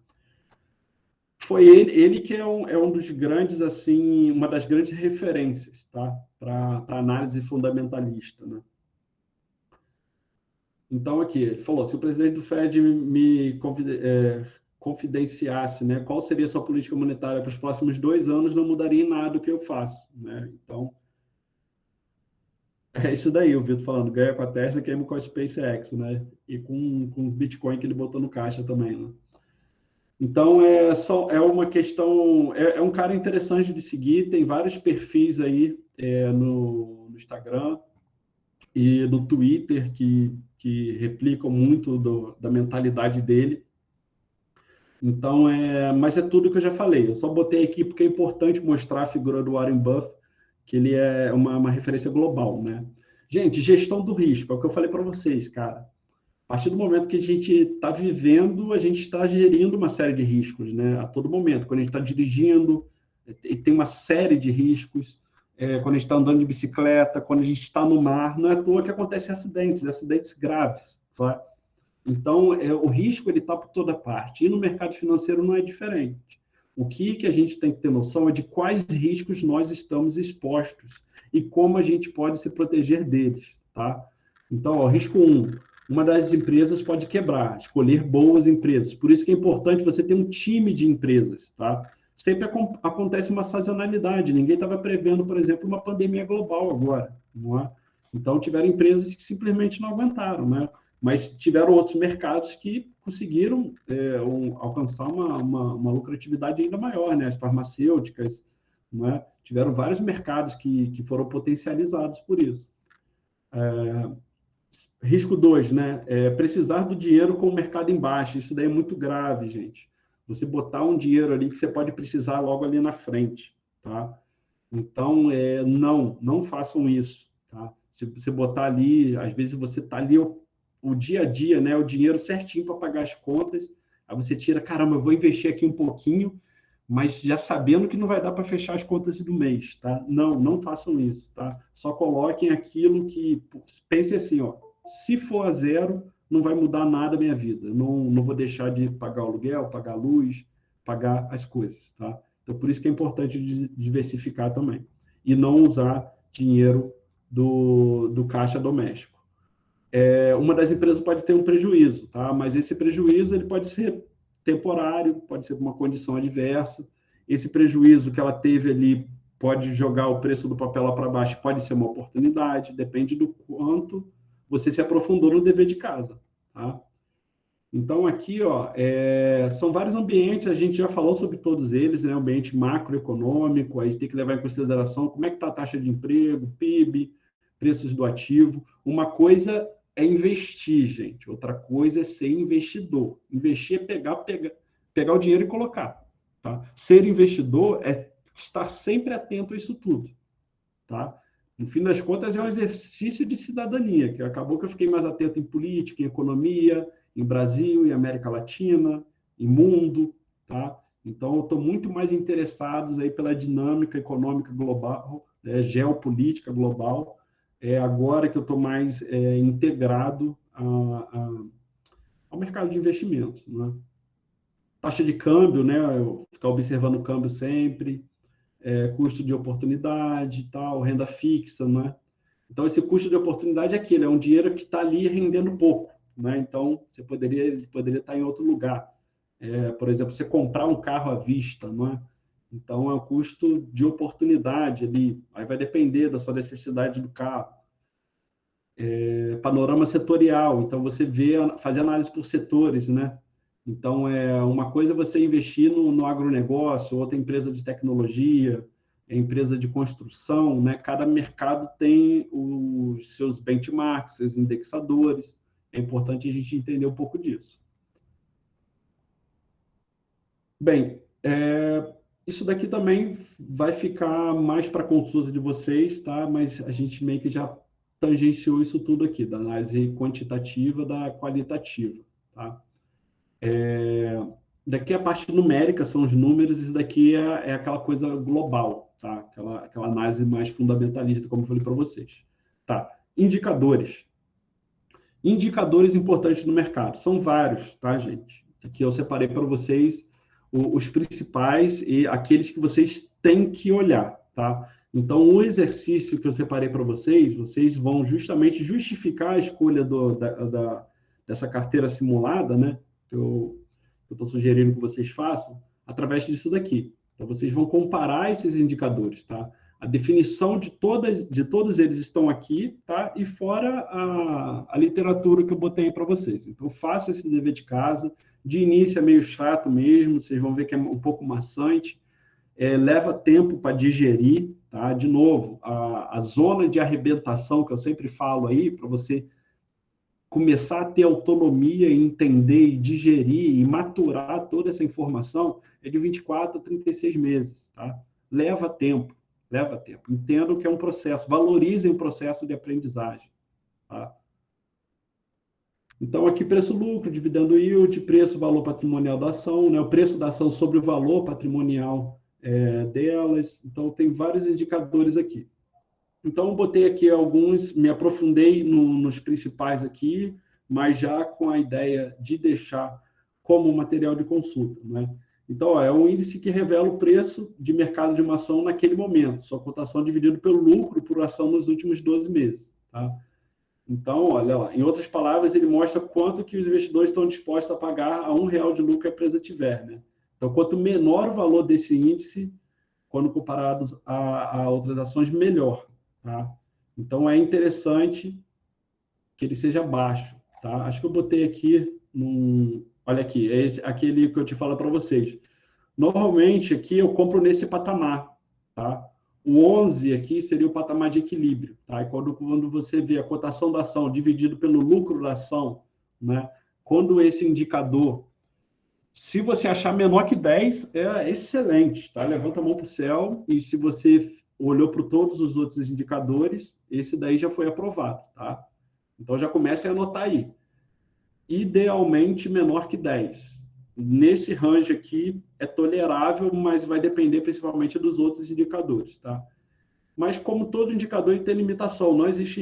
Foi ele que é um dos grandes, assim, uma das grandes referências, tá? Para análise fundamentalista, né? Então, aqui, ele falou, se o presidente do Fed me confidenciasse, né, qual seria a sua política monetária para os próximos 2 anos, não mudaria em nada o que eu faço, né? Então, é isso daí, o Vitor falando, ganha com a Tesla, queima com a SpaceX, né? E com os Bitcoin que ele botou no caixa também, né? Então, é uma questão, um cara interessante de seguir, tem vários perfis aí no Instagram e no Twitter que replicam muito da mentalidade dele. Então, mas é tudo que eu já falei, eu só botei aqui porque é importante mostrar a figura do Warren Buffett, que ele é uma referência global, né? Gente, gestão do risco, é o que eu falei para vocês, cara. A partir do momento que a gente está vivendo, a gente está gerindo uma série de riscos, né? A todo momento. Quando a gente está dirigindo, tem uma série de riscos. Quando a gente está andando de bicicleta, quando a gente está no mar, não é à toa que acontecem acidentes graves. Tá? Então, o risco ele está por toda parte. E no mercado financeiro não é diferente. O que a gente tem que ter noção é de quais riscos nós estamos expostos e como a gente pode se proteger deles. Tá? Então, risco 1. Uma das empresas pode quebrar, escolher boas empresas. Por isso que é importante você ter um time de empresas, tá? sempre acontece uma sazonalidade. Ninguém estava prevendo, por exemplo, uma pandemia global agora, não é? Então, tiveram empresas que simplesmente não aguentaram, né? Mas tiveram outros mercados que conseguiram alcançar uma lucratividade ainda maior, né? As farmacêuticas, não é? Tiveram vários mercados que foram potencializados por isso. Risco 2, né? Precisar do dinheiro com o mercado em baixa. Isso daí é muito grave, gente. Você botar um dinheiro ali que você pode precisar logo ali na frente, tá? Então, não façam isso, tá? Se você botar ali, às vezes você tá ali o dia a dia, né? O dinheiro certinho para pagar as contas, aí você tira, caramba, eu vou investir aqui um pouquinho, mas já sabendo que não vai dar para fechar as contas do mês, tá? Não façam isso, tá? Só coloquem aquilo que... Pense assim, ó, se for a zero, não vai mudar nada a minha vida. Não vou deixar de pagar o aluguel, pagar a luz, pagar as coisas, tá? Então, por isso que é importante diversificar também. E não usar dinheiro do caixa doméstico. Uma das empresas pode ter um prejuízo, tá? Mas esse prejuízo ele pode ser temporário, pode ser uma condição adversa. Esse prejuízo que ela teve ali pode jogar o preço do papel lá para baixo, pode ser uma oportunidade, depende do quanto você se aprofundou no dever de casa, tá? Então, aqui, ó, são vários ambientes, a gente já falou sobre todos eles, né? Ambiente macroeconômico, a gente tem que levar em consideração como é que está a taxa de emprego, PIB, preços do ativo. Uma coisa é investir, gente, outra coisa é ser investidor. Investir é pegar o dinheiro e colocar, tá? Ser investidor é estar sempre atento a isso tudo, tá? No fim das contas, é um exercício de cidadania, que acabou que eu fiquei mais atento em política, em economia, em Brasil, em América Latina, em mundo, tá? Então, eu estou muito mais interessado aí pela dinâmica econômica global, geopolítica global, agora que eu estou mais integrado ao mercado de investimentos, né? Taxa de câmbio, né? Eu ficar observando o câmbio sempre, custo de oportunidade, tal, renda fixa, né? Então, esse custo de oportunidade é aquilo, é um dinheiro que está ali rendendo pouco, né? Então, você poderia estar em outro lugar. Por exemplo, você comprar um carro à vista, não é? Então, é um custo de oportunidade ali. Aí vai depender da sua necessidade do carro. Panorama setorial. Então, você fazer análise por setores, né? Então, uma coisa é você investir no agronegócio, outra empresa de tecnologia, empresa de construção, né? Cada mercado tem os seus benchmarks, seus indexadores. É importante a gente entender um pouco disso. Bem, isso daqui também vai ficar mais para consulta de vocês, tá? Mas a gente meio que já tangenciou isso tudo aqui, da análise quantitativa da qualitativa, tá? Daqui a parte numérica são os números, isso daqui é aquela coisa global, tá? Aquela análise mais fundamentalista, como eu falei para vocês. Tá. Indicadores. Indicadores importantes no mercado. São vários, tá, gente? Aqui eu separei para vocês os principais e aqueles que vocês têm que olhar, tá? Então, o exercício que eu separei para vocês vão justamente justificar a escolha dessa carteira simulada, né? Que eu estou sugerindo que vocês façam, através disso daqui. Então, vocês vão comparar esses indicadores, tá? A definição de todos eles estão aqui, tá? E fora a literatura que eu botei para vocês. Então, façam esse dever de casa. De início é meio chato mesmo, vocês vão ver que é um pouco maçante. Leva tempo para digerir, tá? De novo, a zona de arrebentação que eu sempre falo aí, para você começar a ter autonomia e entender e digerir e maturar toda essa informação é de 24 a 36 meses, tá? Leva tempo. Entendam que é um processo, valorizem o processo de aprendizagem, tá? Então, aqui, preço-lucro, dividendo yield, preço, valor patrimonial da ação, né? O preço da ação sobre o valor patrimonial delas. Então, tem vários indicadores aqui. Então, eu botei aqui alguns, me aprofundei nos principais aqui, mas já com a ideia de deixar como material de consulta, né? Então, é um índice que revela o preço de mercado de uma ação naquele momento, sua cotação dividido pelo lucro por ação nos últimos 12 meses, tá? Então, olha lá, em outras palavras, ele mostra quanto que os investidores estão dispostos a pagar a R$ 1 de lucro que a empresa tiver, né? Então, quanto menor o valor desse índice, quando comparados a outras ações, melhor. Tá? Então, é interessante que ele seja baixo. Tá? Acho que eu botei aqui, olha aqui, aquele que eu te falo para vocês. Normalmente, aqui eu compro nesse patamar. Tá? O 11 aqui seria o patamar de equilíbrio. Tá? E quando você vê a cotação da ação dividido pelo lucro da ação, né? Quando esse indicador, se você achar menor que 10, é excelente. Tá? Levanta a mão para o céu e se você olhou para todos os outros indicadores, esse daí já foi aprovado. Tá? Então, já comecem a anotar aí. Idealmente, menor que 10. Nesse range aqui, é tolerável, mas vai depender principalmente dos outros indicadores, tá? Mas, como todo indicador, ele tem limitação. Não existe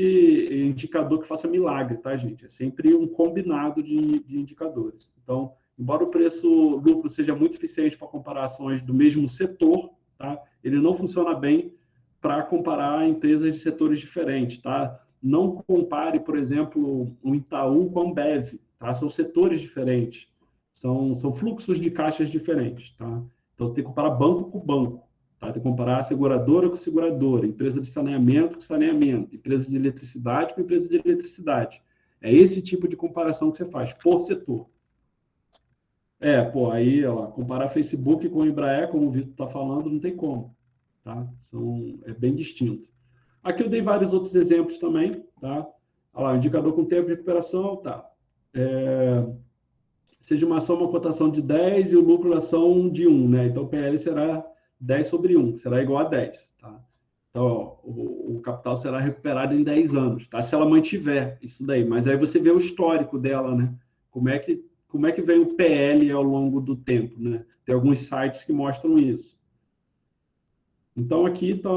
indicador que faça milagre, tá, gente? É sempre um combinado de indicadores. Então, embora o preço-lucro seja muito eficiente para comparações do mesmo setor, tá? Ele não funciona bem para comparar empresas de setores diferentes, tá? Não compare, por exemplo, o Itaú com a Ambev, tá? São setores diferentes, são fluxos de caixas diferentes, tá? Então, você tem que comparar banco com banco, tá? Tem que comparar seguradora com seguradora, empresa de saneamento com saneamento, empresa de eletricidade com empresa de eletricidade. É esse tipo de comparação que você faz, por setor. Pô, aí, ó, comparar Facebook com o Embraer, como o Vitor está falando, não tem como, tá? É bem distinto. Aqui eu dei vários outros exemplos também, tá? Olha lá, indicador com tempo de recuperação, tá? Seja uma ação, uma cotação de 10 e o lucro da ação de 1, né? Então, o PL será 10 sobre 1, será igual a 10, tá? Então, ó, o capital será recuperado em 10 anos, tá? Se ela mantiver isso daí. Mas aí você vê o histórico dela, né? Como é que vem o PL ao longo do tempo, né? Tem alguns sites que mostram isso. Então, aqui está,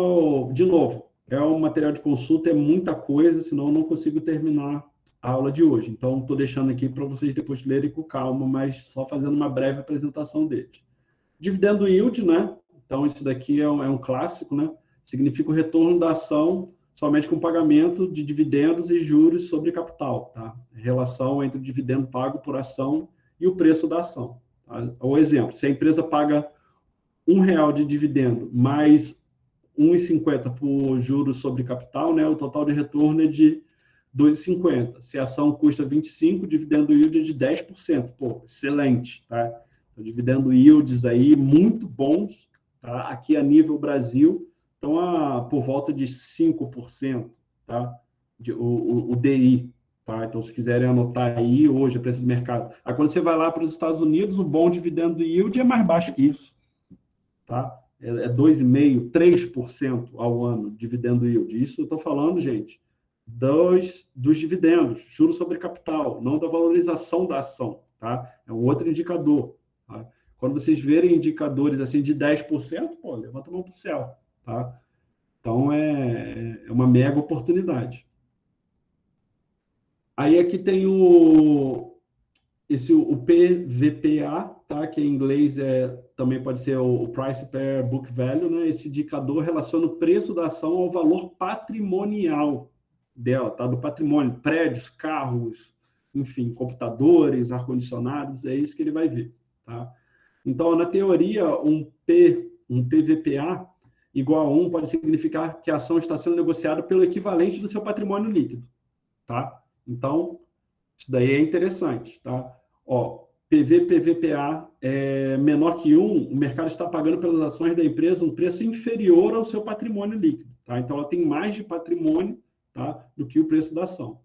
de novo, é um material de consulta, é muita coisa, senão eu não consigo terminar a aula de hoje. Então, estou deixando aqui para vocês depois lerem com calma, mas só fazendo uma breve apresentação dele. Dividendo yield, né? Então, isso daqui é um clássico, né? Significa o retorno da ação somente com pagamento de dividendos e juros sobre capital, tá? Relação entre o dividendo pago por ação e o preço da ação. Tá? O exemplo, se a empresa paga R$ 1 de dividendo mais 1,50 por juros sobre capital, né? O total de retorno é de 2,50. Se a ação custa 25, o dividendo yield é de 10%. Pô, excelente, tá? Então, dividendo yields aí muito bons, tá? Aqui a nível Brasil, estão por volta de 5%, tá? O DI, tá? Então, se quiserem anotar aí, hoje, a preço do mercado. Aí, quando você vai lá para os Estados Unidos, o bom dividendo yield é mais baixo que isso, tá? É 2,5%, 3% ao ano, dividendo yield. Isso eu estou falando, gente, dos dividendos, juros sobre capital, não da valorização da ação, tá? É um outro indicador, tá? Quando vocês verem indicadores assim de 10%, pô, levanta a mão para o céu, tá? Então, é uma mega oportunidade. Aí aqui tem o PVPA, tá? Que em inglês também pode ser o Price per Book Value, né? Esse indicador relaciona o preço da ação ao valor patrimonial dela, tá? Do patrimônio, prédios, carros, enfim, computadores, ar-condicionados, é isso que ele vai ver, tá? Então, na teoria, um PVPA igual a 1 pode significar que a ação está sendo negociada pelo equivalente do seu patrimônio líquido, tá? Então, isso daí é interessante, tá? Ó, PVPA é menor que 1, o mercado está pagando pelas ações da empresa um preço inferior ao seu patrimônio líquido, tá? Então, ela tem mais de patrimônio, tá, do que o preço da ação.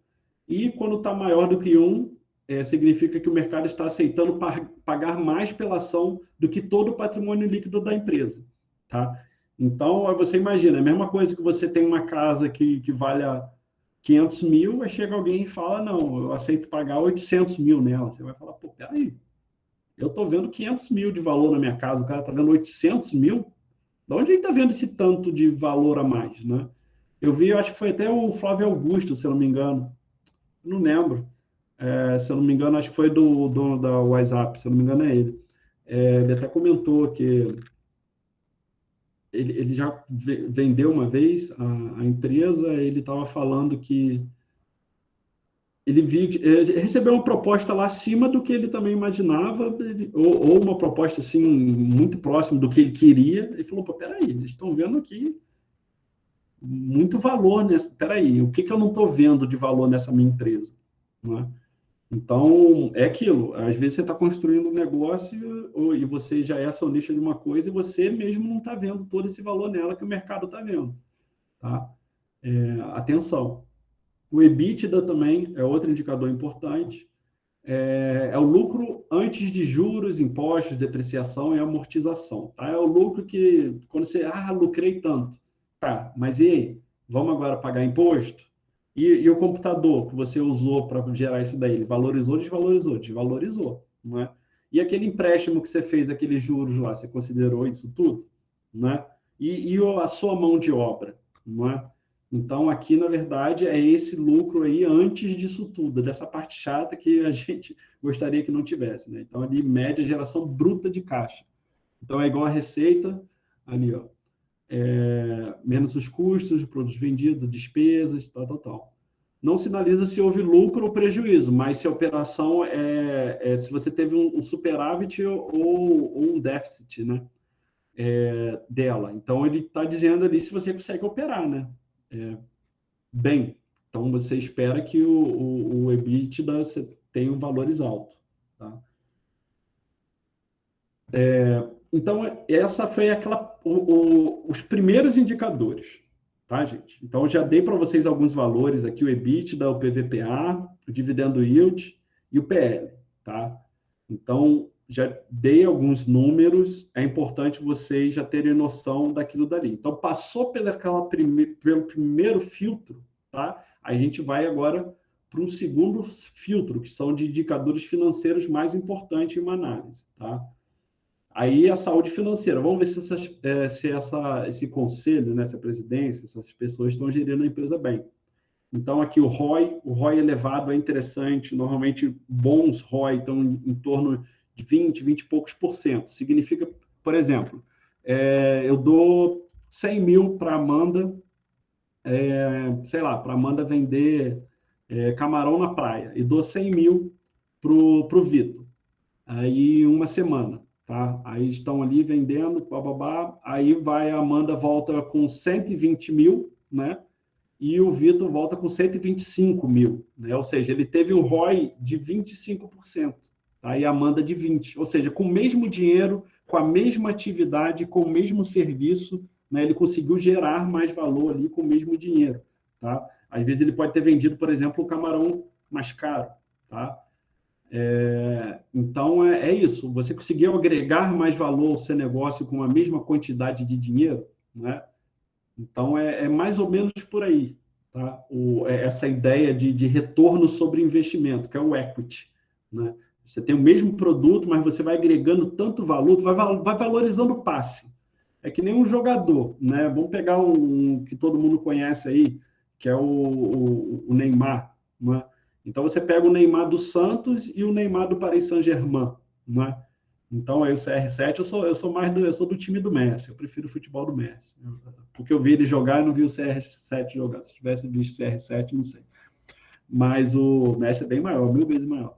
E quando está maior do que 1, significa que o mercado está aceitando pagar mais pela ação do que todo o patrimônio líquido da empresa, tá? Então, você imagina, é a mesma coisa que você tem uma casa que vale 500 mil, aí chega alguém e fala, não, eu aceito pagar 800 mil nela. Você vai falar, pô, peraí, eu estou vendo 500 mil de valor na minha casa, o cara está vendo 800 mil? De onde ele está vendo esse tanto de valor a mais, né? Eu vi, eu acho que foi até o Flávio Augusto, se eu não me engano, não lembro. Se eu não me engano, acho que foi do dono da WhatsApp, se eu não me engano é ele. Ele até comentou que ele já vendeu uma vez a empresa, ele estava falando que ele recebeu uma proposta lá acima do que ele também imaginava, ou uma proposta assim muito próxima do que ele queria. Ele falou: pô, peraí, eles estão vendo aqui muito valor nessa. Peraí, o que eu não estou vendo de valor nessa minha empresa? Não é? Então, é aquilo. Às vezes você está construindo um negócio e você já é acionista de uma coisa e você mesmo não está vendo todo esse valor nela que o mercado está vendo. Tá? Atenção. O EBITDA também é outro indicador importante. É o lucro antes de juros, impostos, depreciação e amortização. Tá? É o lucro que, quando você, lucrei tanto. Tá, mas e aí? Vamos agora pagar imposto? E o computador que você usou para gerar isso daí? Ele valorizou, desvalorizou? Desvalorizou, não é? E aquele empréstimo que você fez, aqueles juros lá, você considerou isso tudo? Não é? E a sua mão de obra, não é? Então, aqui, na verdade, é esse lucro aí antes disso tudo, dessa parte chata que a gente gostaria que não tivesse, né? Então, ali, média geração bruta de caixa. Então, é igual a receita, ali, ó, menos os custos de produtos vendidos, despesas, tal, tal, tal. Não sinaliza se houve lucro ou prejuízo, mas se a operação se você teve um superávit ou um déficit, né? Dela. Então, ele está dizendo ali se você consegue operar, né? Bem. Então, você espera que o EBITDA tenha valores altos. Tá? Então, essa foi os primeiros indicadores. Tá, gente? Então, eu já dei para vocês alguns valores aqui, o EBITDA, o PVPA, o dividendo yield e o PL. Tá? Então, já dei alguns números, é importante vocês já terem noção daquilo dali. Então, passou pelo primeiro filtro, tá? A gente vai agora para um segundo filtro, que são de indicadores financeiros mais importantes em uma análise, tá? Aí a saúde financeira. Vamos ver esse conselho, né, essa presidência, essas pessoas estão gerindo a empresa bem. Então, aqui o ROI elevado é interessante. Normalmente, bons ROI estão em torno de 20 e poucos por cento. Significa, por exemplo, eu dou 100 mil para a Amanda, sei lá, para a Amanda vender camarão na praia, e dou 100 mil para o Vitor. Aí, uma semana, tá? Aí estão ali vendendo, bababá. Aí a Amanda volta com 120 mil, né? E o Vitor volta com 125 mil, né? Ou seja, ele teve um ROI de 25%, tá? E a Amanda de 20%. Ou seja, com o mesmo dinheiro, com a mesma atividade, com o mesmo serviço, né? Ele conseguiu gerar mais valor ali com o mesmo dinheiro, tá? Às vezes ele pode ter vendido, por exemplo, o camarão mais caro, tá? Então, é isso. Você conseguiu agregar mais valor ao seu negócio com a mesma quantidade de dinheiro, né? Então, mais ou menos por aí, tá? Essa ideia de retorno sobre investimento, que é o equity, né? Você tem o mesmo produto, mas você vai agregando tanto valor, vai valorizando o passe. É que nem um jogador, né? Vamos pegar um que todo mundo conhece aí, que é o Neymar, né? Então, você pega o Neymar do Santos e o Neymar do Paris Saint-Germain, né? Então, aí o CR7, eu sou do time do Messi, eu prefiro o futebol do Messi. Porque eu vi ele jogar e não vi o CR7 jogar. Se tivesse visto o CR7, não sei. Mas o Messi é bem maior, 1000 vezes maior.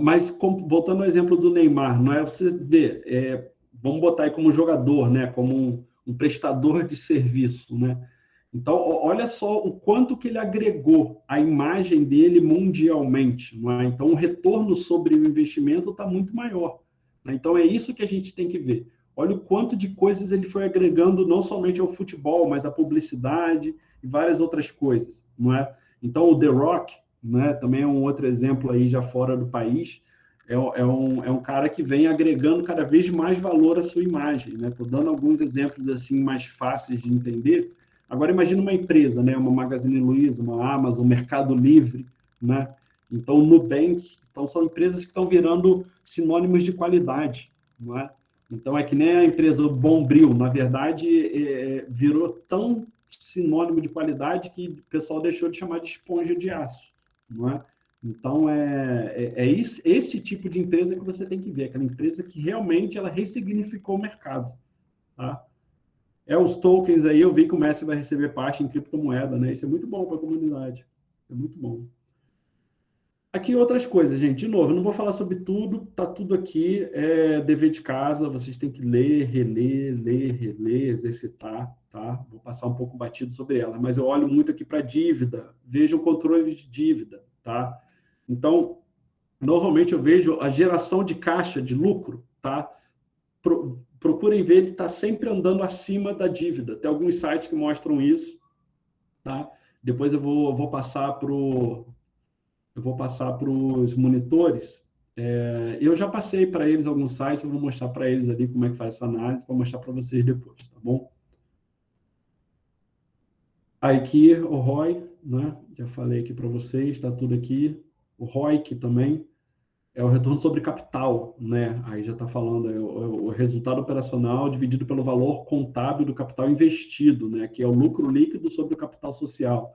Mas, voltando ao exemplo do Neymar, não é você ver, vamos botar aí como jogador, né? Como um prestador de serviço, né? Então, olha só o quanto que ele agregou a imagem dele mundialmente, não é? Então, o retorno sobre o investimento está muito maior, né? Então, é isso que a gente tem que ver. Olha o quanto de coisas ele foi agregando, não somente ao futebol, mas à publicidade e várias outras coisas, não é? Então, o The Rock, né, também é um outro exemplo aí já fora do país, é um cara que vem agregando cada vez mais valor à sua imagem, né? Estou dando alguns exemplos assim mais fáceis de entender. Agora imagine uma empresa, né? Uma Magazine Luiza, uma Amazon, Mercado Livre, né? Então, o Nubank. Então, são empresas que estão virando sinônimos de qualidade, não é? Então, é que nem a empresa Bombril, na verdade, virou tão sinônimo de qualidade que o pessoal deixou de chamar de esponja de aço, não é? Então, esse tipo de empresa que você tem que ver, aquela empresa que realmente ela ressignificou o mercado, tá? Os tokens aí, eu vi que o Messi vai receber parte em criptomoeda, né? Isso é muito bom para a comunidade. É muito bom. Aqui outras coisas, gente. De novo, eu não vou falar sobre tudo, tá tudo aqui, é dever de casa, vocês têm que ler, reler, exercitar, tá? Vou passar um pouco batido sobre ela, mas eu olho muito aqui para dívida, vejo o controle de dívida, tá? Então, normalmente eu vejo a geração de caixa, de lucro, tá? Procurem ver, ele está sempre andando acima da dívida. Tem alguns sites que mostram isso, tá? Depois eu vou passar para os monitores. Eu já passei para eles alguns sites, eu vou mostrar para eles ali como é que faz essa análise, para mostrar para vocês depois, tá bom? Aí aqui o ROI, né? Já falei aqui para vocês, está tudo aqui. O ROIC também é o retorno sobre capital, né? Aí já está falando, o resultado operacional dividido pelo valor contábil do capital investido, né? Que é o lucro líquido sobre o capital social.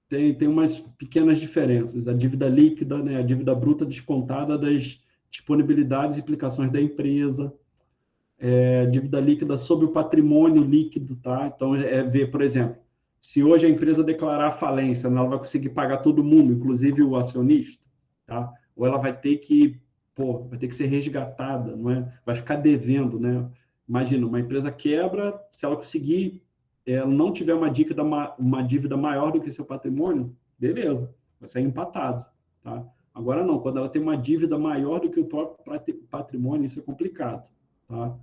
Tem umas pequenas diferenças. A dívida líquida, né, a dívida bruta descontada das disponibilidades e implicações da empresa, dívida líquida sobre o patrimônio líquido, tá? Então, ver, por exemplo, se hoje a empresa declarar falência, ela vai conseguir pagar todo mundo, inclusive o acionista, tá? Ou ela vai ter que ser resgatada, não é? Vai ficar devendo, né? Imagina, uma empresa quebra, se ela conseguir, ela não tiver uma dívida maior do que seu patrimônio, beleza, vai sair empatado, tá? Agora não, quando ela tem uma dívida maior do que o próprio patrimônio, isso é complicado, tá?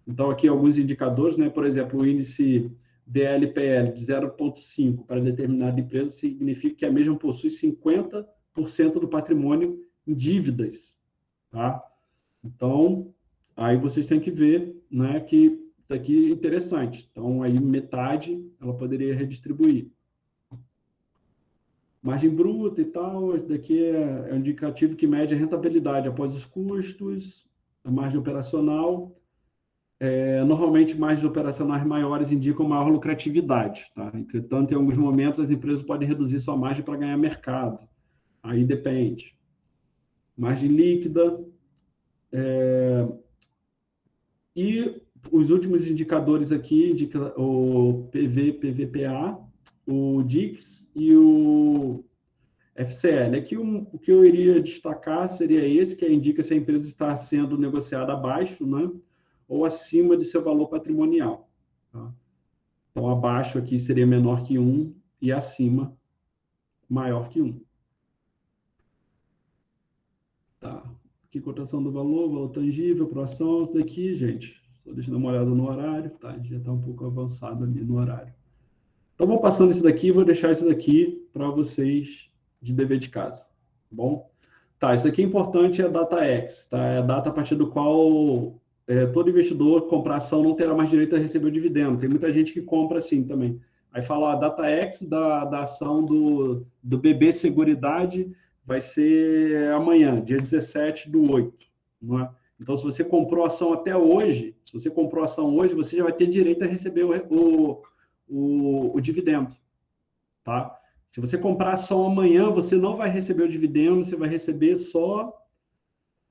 Então, aqui alguns indicadores, né? Por exemplo, o índice DLPL de 0,5 para determinada empresa significa que a mesma possui 50% do patrimônio em dívidas, tá? Então, aí vocês têm que ver, né, que isso aqui é interessante. Então, aí metade ela poderia redistribuir. Margem bruta e tal, esse daqui é um indicativo que mede a rentabilidade após os custos, a margem operacional. Normalmente, margens operacionais maiores indicam maior lucratividade, tá? Entretanto, em alguns momentos, as empresas podem reduzir sua margem para ganhar mercado. Aí depende. Margem líquida. E os últimos indicadores aqui, indica o PV, PVPA, o DIX e o FCL. Aqui o que eu iria destacar seria esse, que indica se a empresa está sendo negociada abaixo, né, ou acima de seu valor patrimonial, tá? Então, abaixo aqui seria menor que 1 e acima maior que 1. Tá. Aqui, cotação do valor, valor tangível, por ação, isso daqui, gente. Só deixa eu dar uma olhada no horário. Tá, a gente já está um pouco avançado ali no horário. Então, vou passando isso daqui, vou deixar isso daqui para vocês de dever de casa. Tá bom? Tá, isso aqui é importante, é a data X, tá? É a data a partir do qual todo investidor comprar ação não terá mais direito a receber o dividendo. Tem muita gente que compra assim também. Aí fala, a data X da ação do BB Seguridade vai ser amanhã, dia 17/8, não é? Então, se você comprou ação até hoje, se você comprou ação hoje, você já vai ter direito a receber o dividendo, tá? Se você comprar ação amanhã, você não vai receber o dividendo, você vai receber só.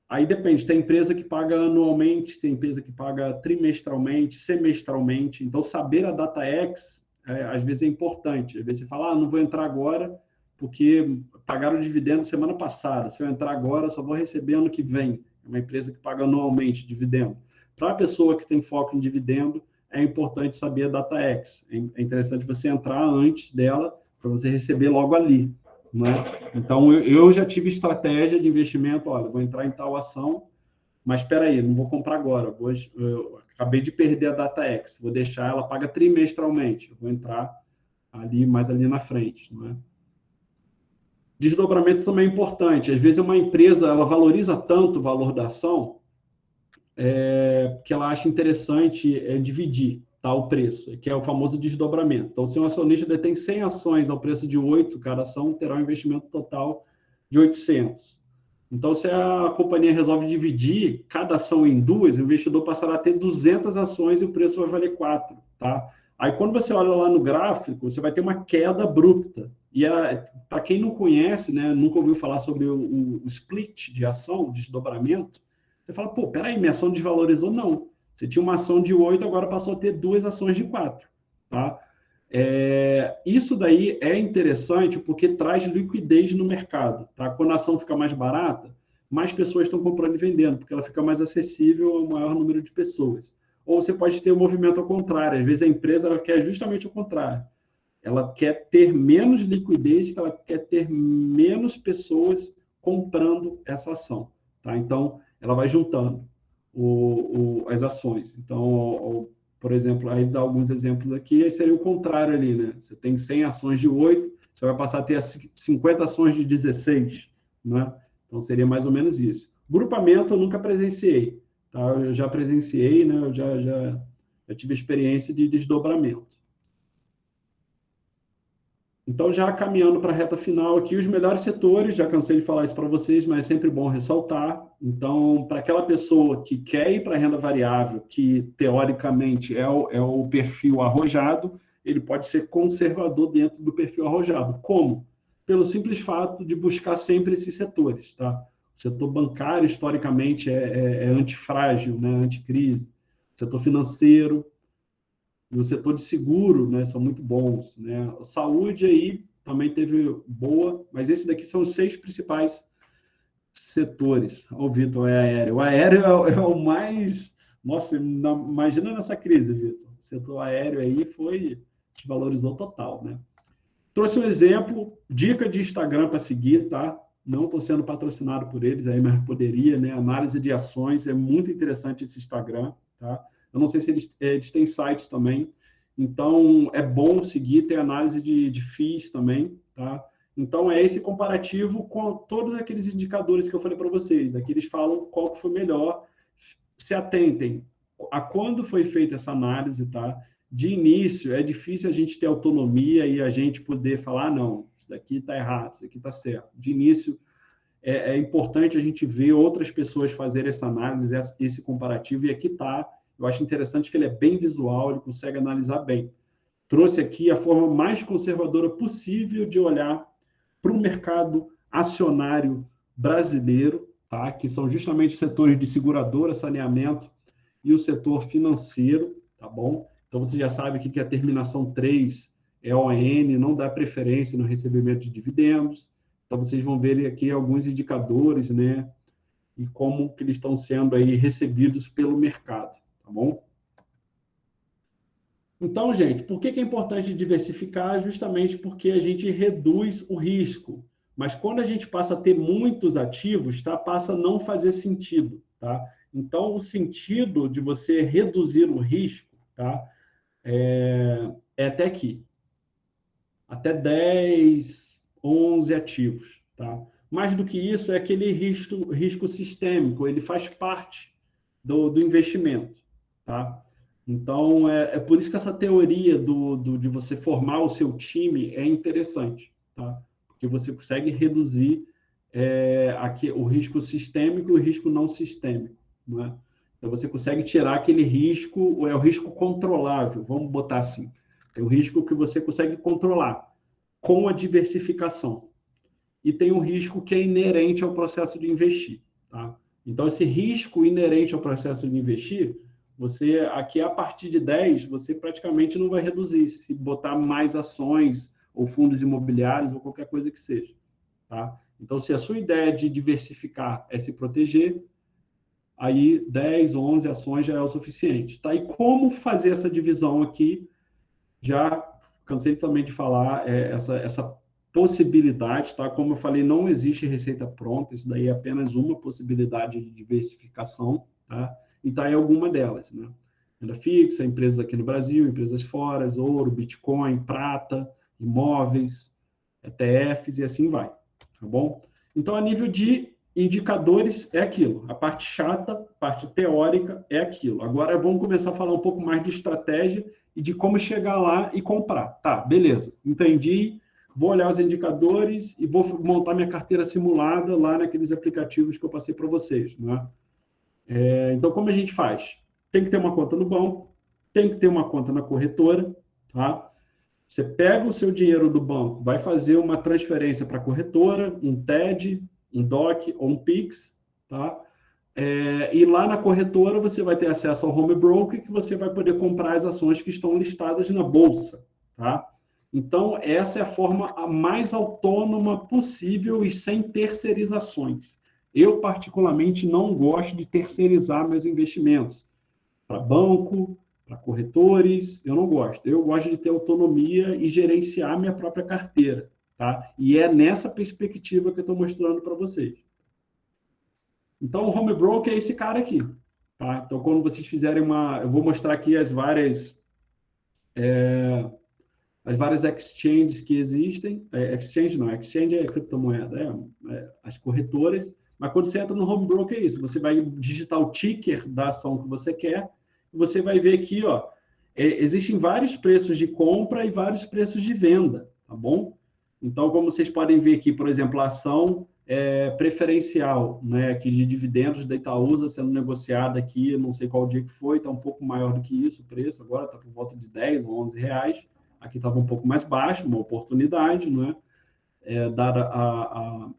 Aí depende, tem empresa que paga anualmente, tem empresa que paga trimestralmente, semestralmente. Então, saber a data X, às vezes é importante. Às vezes você fala, não vou entrar agora, porque pagaram o dividendo semana passada. Se eu entrar agora, só vou receber ano que vem. É uma empresa que paga anualmente dividendo. Para a pessoa que tem foco em dividendo, é importante saber a data X. É interessante você entrar antes dela, para você receber logo ali, né? Então, eu já tive estratégia de investimento, olha, vou entrar em tal ação, mas espera aí, não vou comprar agora, eu acabei de perder a data X, vou deixar, ela paga trimestralmente, eu vou entrar mais ali na frente, não é? Desdobramento também é importante, às vezes uma empresa, ela valoriza tanto o valor da ação, que ela acha interessante dividir, tá, o preço, que é o famoso desdobramento. Então, se um acionista detém 100 ações ao preço de 8, cada ação terá um investimento total de 800. Então, se a companhia resolve dividir cada ação em duas, o investidor passará a ter 200 ações e o preço vai valer 4, tá? Aí, quando você olha lá no gráfico, você vai ter uma queda abrupta. E para quem não conhece, né, nunca ouviu falar sobre o split de ação, o desdobramento, você fala, pô, peraí, minha ação desvalorizou? Não. Você tinha uma ação de 8, agora passou a ter duas ações de 4, tá? Isso daí é interessante porque traz liquidez no mercado. Tá? Quando a ação fica mais barata, mais pessoas estão comprando e vendendo, porque ela fica mais acessível ao maior número de pessoas. Ou você pode ter um movimento ao contrário. Às vezes a empresa ela quer justamente o contrário. Ela quer ter menos liquidez, ela quer ter menos pessoas comprando essa ação. Tá? Então, ela vai juntando as ações. Então, por exemplo, aí dá alguns exemplos aqui, aí seria o contrário ali, né? Você tem 100 ações de 8, você vai passar a ter 50 ações de 16, né? Então, seria mais ou menos isso. Grupamento eu nunca presenciei, tá? Eu já presenciei, né? Eu já tive experiência de desdobramento. Então, já caminhando para a reta final aqui, os melhores setores, já cansei de falar isso para vocês, mas é sempre bom ressaltar. Então, para aquela pessoa que quer ir para a renda variável, que teoricamente é o perfil arrojado, ele pode ser conservador dentro do perfil arrojado. Como? Pelo simples fato de buscar sempre esses setores. Tá? O setor bancário, historicamente, é antifrágil, né? Anticrise. O setor financeiro, e o setor de seguro, né, são muito bons, né? A saúde aí também teve boa, mas esse daqui são os 6 principais setores. Ó, o Vitor, é aéreo. O aéreo é o mais... Nossa, imagina nessa crise, Vitor. O setor aéreo aí desvalorizou total, né? Trouxe um exemplo, dica de Instagram para seguir, tá? Não estou sendo patrocinado por eles aí, mas poderia, né? Análise de ações, é muito interessante esse Instagram, tá? Eu não sei se eles têm sites também, então é bom seguir, tem análise de FIIs também, tá? Então é esse comparativo com todos aqueles indicadores que eu falei para vocês. Aqui eles falam qual que foi melhor. Se atentem a quando foi feita essa análise, tá? De início, é difícil a gente ter autonomia e a gente poder falar, não, isso daqui está errado, isso aqui está certo. De início, é importante a gente ver outras pessoas fazerem essa análise, esse comparativo, e aqui está. Eu acho interessante que ele é bem visual, ele consegue analisar bem. Trouxe aqui a forma mais conservadora possível de olhar para o mercado acionário brasileiro, tá? Que são justamente os setores de seguradora, saneamento e o setor financeiro, tá bom? Então, você já sabe que a terminação 3 é ON, não dá preferência no recebimento de dividendos. Então, vocês vão ver aqui alguns indicadores, né? E como que eles estão sendo aí recebidos pelo mercado, tá bom? Então, gente, por que é importante diversificar? Justamente porque a gente reduz o risco. Mas quando a gente passa a ter muitos ativos, tá? Passa a não fazer sentido, tá? Então, o sentido de você reduzir o risco, tá? É até aqui. Até 10, 11 ativos, tá? Mais do que isso, é aquele risco sistêmico, ele faz parte do investimento, tá? Então, é por isso que essa teoria de você formar o seu time é interessante, tá? Porque você consegue reduzir aqui, o risco sistêmico e o risco não sistêmico, não é? Então, você consegue tirar aquele risco, é o risco controlável, vamos botar assim. Tem o risco que você consegue controlar com a diversificação. E tem um risco que é inerente ao processo de investir, tá? Então, esse risco inerente ao processo de investir, você, aqui a partir de 10, você praticamente não vai reduzir, se botar mais ações, ou fundos imobiliários, ou qualquer coisa que seja, tá? Então, se a sua ideia de diversificar é se proteger, aí 10, 11 ações já é o suficiente, tá? E como fazer essa divisão aqui? Já cansei também de falar essa possibilidade, tá? Como eu falei, não existe receita pronta, isso daí é apenas uma possibilidade de diversificação, tá? E tá em alguma delas, né? Renda fixa, empresas aqui no Brasil, empresas fora, ouro, Bitcoin, prata, imóveis, ETFs e assim vai, tá bom? Então, a nível de indicadores, é aquilo. A parte chata, a parte teórica, é aquilo. Agora, vamos começar a falar um pouco mais de estratégia e de como chegar lá e comprar. Tá, beleza. Entendi. Vou olhar os indicadores e vou montar minha carteira simulada lá naqueles aplicativos que eu passei para vocês, né? Então, como a gente faz? Tem que ter uma conta no banco, tem que ter uma conta na corretora, tá? Você pega o seu dinheiro do banco, vai fazer uma transferência para a corretora, um TED, um DOC ou um PIX, tá? E lá na corretora você vai ter acesso ao home broker que você vai poder comprar as ações que estão listadas na bolsa, tá? Então, essa é a forma a mais autônoma possível e sem terceirizações. Eu, particularmente, não gosto de terceirizar meus investimentos para banco, para corretores, eu não gosto. Eu gosto de ter autonomia e gerenciar minha própria carteira, tá? E é nessa perspectiva que eu estou mostrando para vocês. Então, o home broker é esse cara aqui, tá? Então, quando vocês fizerem uma... Eu vou mostrar aqui as várias exchanges que existem. Exchange não, exchange é criptomoeda, as corretoras. Mas quando você entra no home broker é isso, você vai digitar o ticker da ação que você quer, e você vai ver aqui, ó, existem vários preços de compra e vários preços de venda, tá bom? Então, como vocês podem ver aqui, por exemplo, a ação preferencial, né, aqui de dividendos da Itaúsa sendo negociada aqui, não sei qual dia que foi, está um pouco maior do que isso o preço, agora está por volta de 10 ou 11 reais, aqui estava um pouco mais baixo, uma oportunidade, não é? Dada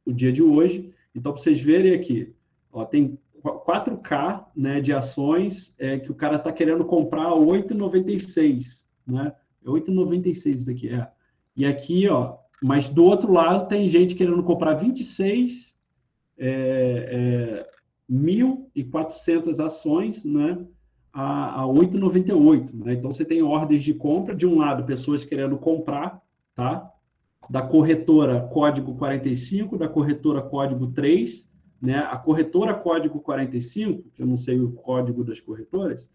o dia de hoje. Então, para vocês verem aqui, ó, tem 4K, né, de ações que o cara está querendo comprar a 8,96, né? É 8,96 isso daqui, E aqui, ó, mas do outro lado tem gente querendo comprar 26 1.400 ações, né, a 8,98, né? Então você tem ordens de compra, de um lado pessoas querendo comprar, tá? Da corretora código 45, da corretora código 3, né? A corretora código 45, que eu não sei o código das corretoras,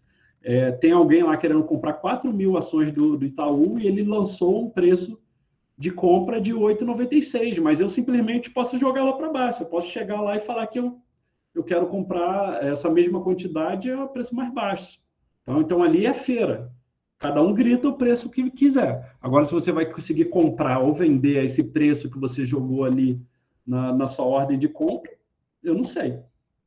tem alguém lá querendo comprar 4.000 ações do Itaú e ele lançou um preço de compra de 8,96, mas eu simplesmente posso jogar lá para baixo, eu posso chegar lá e falar que eu quero comprar essa mesma quantidade a preço mais baixo. Então ali é feira. Cada um grita o preço que quiser. Agora, se você vai conseguir comprar ou vender a esse preço que você jogou ali na sua ordem de compra, eu não sei,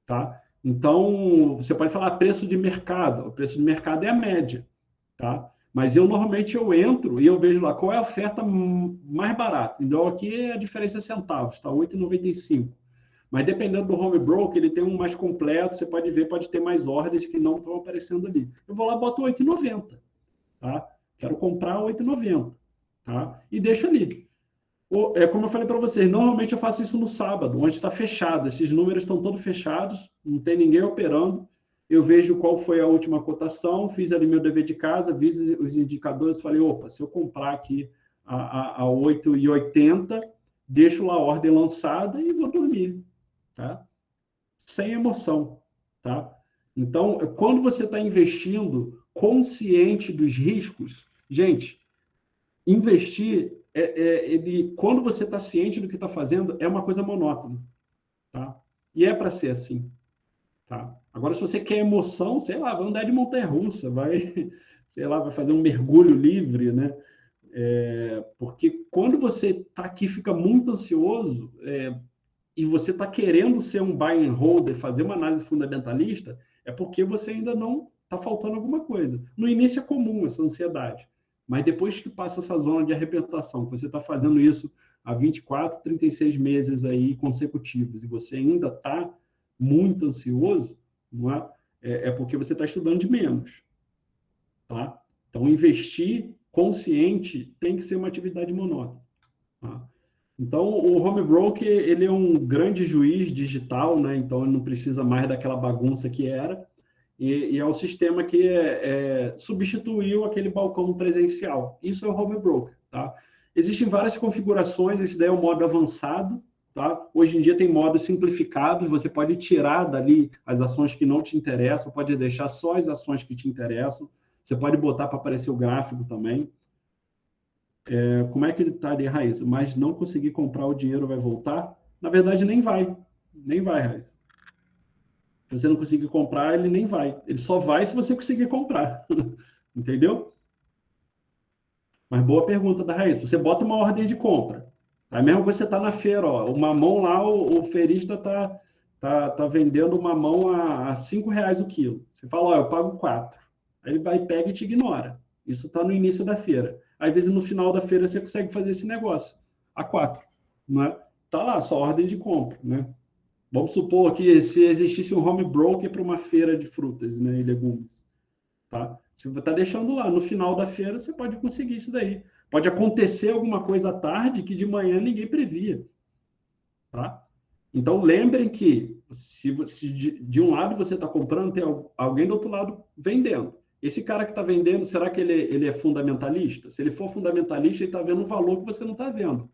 tá? Então, você pode falar preço de mercado. O preço de mercado é a média, tá? Mas normalmente eu entro e eu vejo lá qual é a oferta mais barata. Então, aqui é a diferença é centavos, tá? 8,95. Mas dependendo do home broker, ele tem um mais completo, você pode ver, pode ter mais ordens que não estão aparecendo ali. Eu vou lá e boto 8,90, tá? Quero comprar 8,90, tá? E deixo ali. Como eu falei para vocês, normalmente eu faço isso no sábado, onde está fechado. Esses números estão todos fechados, não tem ninguém operando. Eu vejo qual foi a última cotação, fiz ali meu dever de casa, vi os indicadores, falei, opa, se eu comprar aqui a 8,80, deixo lá a ordem lançada e vou dormir, tá? Sem emoção, tá? Então, quando você está investindo consciente dos riscos, gente, investir, quando você está ciente do que está fazendo, é uma coisa monótona, tá? E é para ser assim, tá? Agora, se você quer emoção, sei lá, vai andar de montanha-russa, vai, sei lá, vai fazer um mergulho livre, né? Porque quando você está aqui, fica muito ansioso, e você está querendo ser um buy and holder, fazer uma análise fundamentalista, é porque você ainda não está faltando alguma coisa. No início é comum essa ansiedade, mas depois que passa essa zona de arrebentação, que você está fazendo isso há 24, 36 meses aí consecutivos, e você ainda está muito ansioso, não é? É porque você está estudando de menos, tá? Então, investir consciente tem que ser uma atividade monótona, tá? Então, o home broker, ele é um grande juiz digital, né? Então, ele não precisa mais daquela bagunça que era, e é um sistema que substituiu aquele balcão presencial. Isso é o home broker, tá? Existem várias configurações, esse daí é o modo avançado, tá? Hoje em dia tem modos simplificados, você pode tirar dali as ações que não te interessam, pode deixar só as ações que te interessam, você pode botar para aparecer o gráfico também. Como é que ele está ali, Raíssa? Mas não conseguir comprar, o dinheiro vai voltar? Na verdade, nem vai. Nem vai, Raíssa. Se você não conseguir comprar, ele nem vai. Ele só vai se você conseguir comprar. Entendeu? Mas boa pergunta da Raíssa. Você bota uma ordem de compra. Tá? Mesmo que você está na feira, ó, o mamão lá, o feirista tá vendendo o mamão a R$ 5 o quilo. Você fala, ó, eu pago 4. Aí ele vai, pega e te ignora. Isso está no início da feira. Às vezes, no final da feira, você consegue fazer esse negócio a 4. Não é? Tá lá, só ordem de compra. Né? Vamos supor que se existisse um home broker para uma feira de frutas, né, e legumes. tá? Você está deixando lá, no final da feira você pode conseguir isso daí. Pode acontecer alguma coisa à tarde que de manhã ninguém previa, tá? Então lembrem que se de um lado você está comprando, tem alguém do outro lado vendendo. Esse cara que está vendendo, será que ele é fundamentalista? Se ele for fundamentalista, ele está vendo um valor que você não está vendo.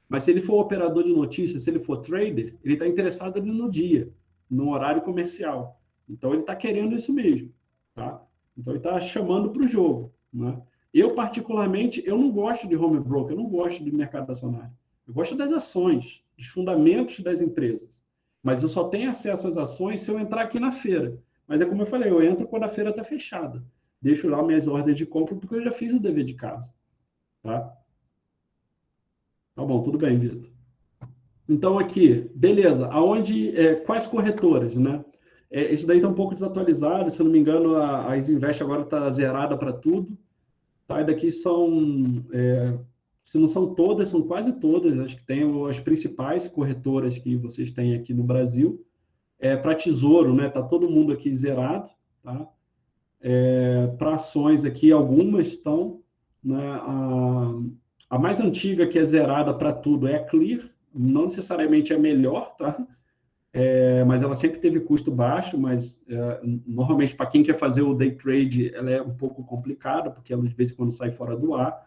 Mas se ele for operador de notícias, se ele for trader, ele está interessado ali no dia, no horário comercial. Então ele está querendo isso mesmo, tá? Então ele está chamando para o jogo, né? Eu particularmente, eu não gosto de home broker, eu não gosto de mercado acionário. Eu gosto das ações, dos fundamentos das empresas. Mas eu só tenho acesso às ações se eu entrar aqui na feira. Mas é como eu falei, eu entro quando a feira está fechada. Deixo lá minhas ordens de compra porque eu já fiz o dever de casa, tá? Tá bom, tudo bem, Vitor. Então, aqui, beleza, quais corretoras, né? Isso daí está um pouco desatualizado, se eu não me engano, a Isinvest agora está zerada para tudo, tá? E daqui se não são todas, são quase todas, acho que tem as principais corretoras que vocês têm aqui no Brasil. Para Tesouro, né? Tá todo mundo aqui zerado, tá? Para ações aqui, algumas estão, né? A mais antiga que é zerada para tudo é a Clear, não necessariamente é a melhor, tá? Mas ela sempre teve custo baixo, mas normalmente para quem quer fazer o day trade, ela é um pouco complicada, porque ela de vez em quando sai fora do ar.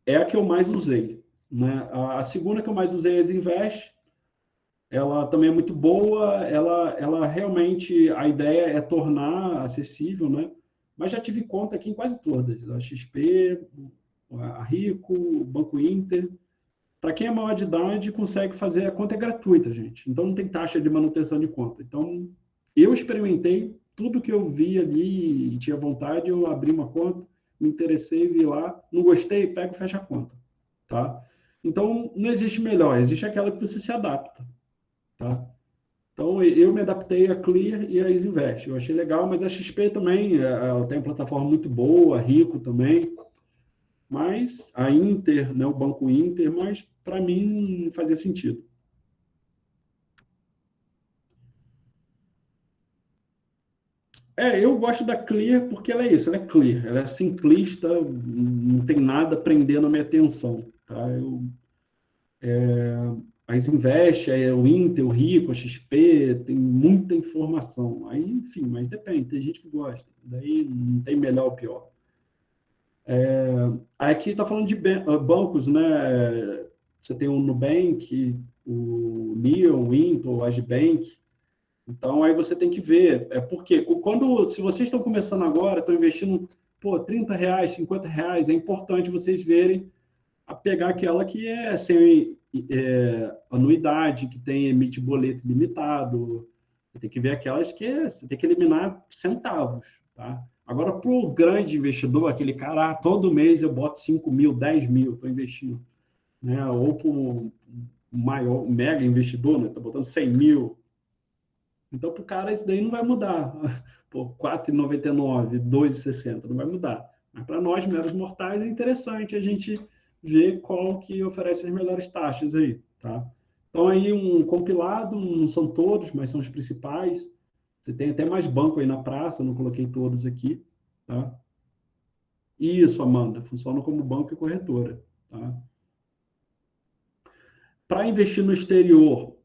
É a que eu mais usei, né? A segunda que eu mais usei é a Invest. Ela também é muito boa, ela realmente, a ideia é tornar acessível, né? Mas já tive conta aqui em quase todas, a XP, a Rico, o Banco Inter. Para quem é maior de idade, consegue fazer, a conta é gratuita, gente. Então não tem taxa de manutenção de conta. Então, eu experimentei tudo que eu vi ali e tinha vontade, eu abri uma conta, me interessei, vi lá, não gostei, pego e fecha a conta, tá? Então, não existe melhor, existe aquela que você se adapta, tá? Então, eu me adaptei a Clear e a Isinvest. Eu achei legal, mas a XP também, ela tem uma plataforma muito boa, a Rico também, mas a Inter, né, o Banco Inter, mas para mim não fazia sentido. Eu gosto da Clear porque ela é isso, ela é clear, ela é simplista, não tem nada prendendo a minha atenção, tá? As Invest, o Inter, o Rico, a XP, tem muita informação. Aí, enfim, mas depende, tem gente que gosta. Daí não tem melhor ou pior. Aqui está falando de bancos, né? Você tem o Nubank, o Neon, o Inter, o Agibank. Então, aí você tem que ver. Porque se vocês estão começando agora, estão investindo, pô, R$ 30, R$ 50, é importante vocês verem a pegar aquela que é sem anuidade, que tem emite boleto limitado. Você tem que ver aquelas que você tem que eliminar centavos, tá? Agora, para o grande investidor, aquele cara, todo mês eu boto 5 mil, 10 mil, estou investindo, né? Ou para o maior, mega investidor, né? Estou botando 100 mil. Então, para o cara, isso daí não vai mudar. Pô, 4,99, 2,60, não vai mudar. Mas para nós, meros mortais, é interessante a gente ver qual que oferece as melhores taxas aí, tá? Então, aí um compilado, não são todos, mas são os principais. Você tem até mais banco aí na praça, eu não coloquei todos aqui, tá? Isso, Amanda, funciona como banco e corretora, tá? Para investir no exterior,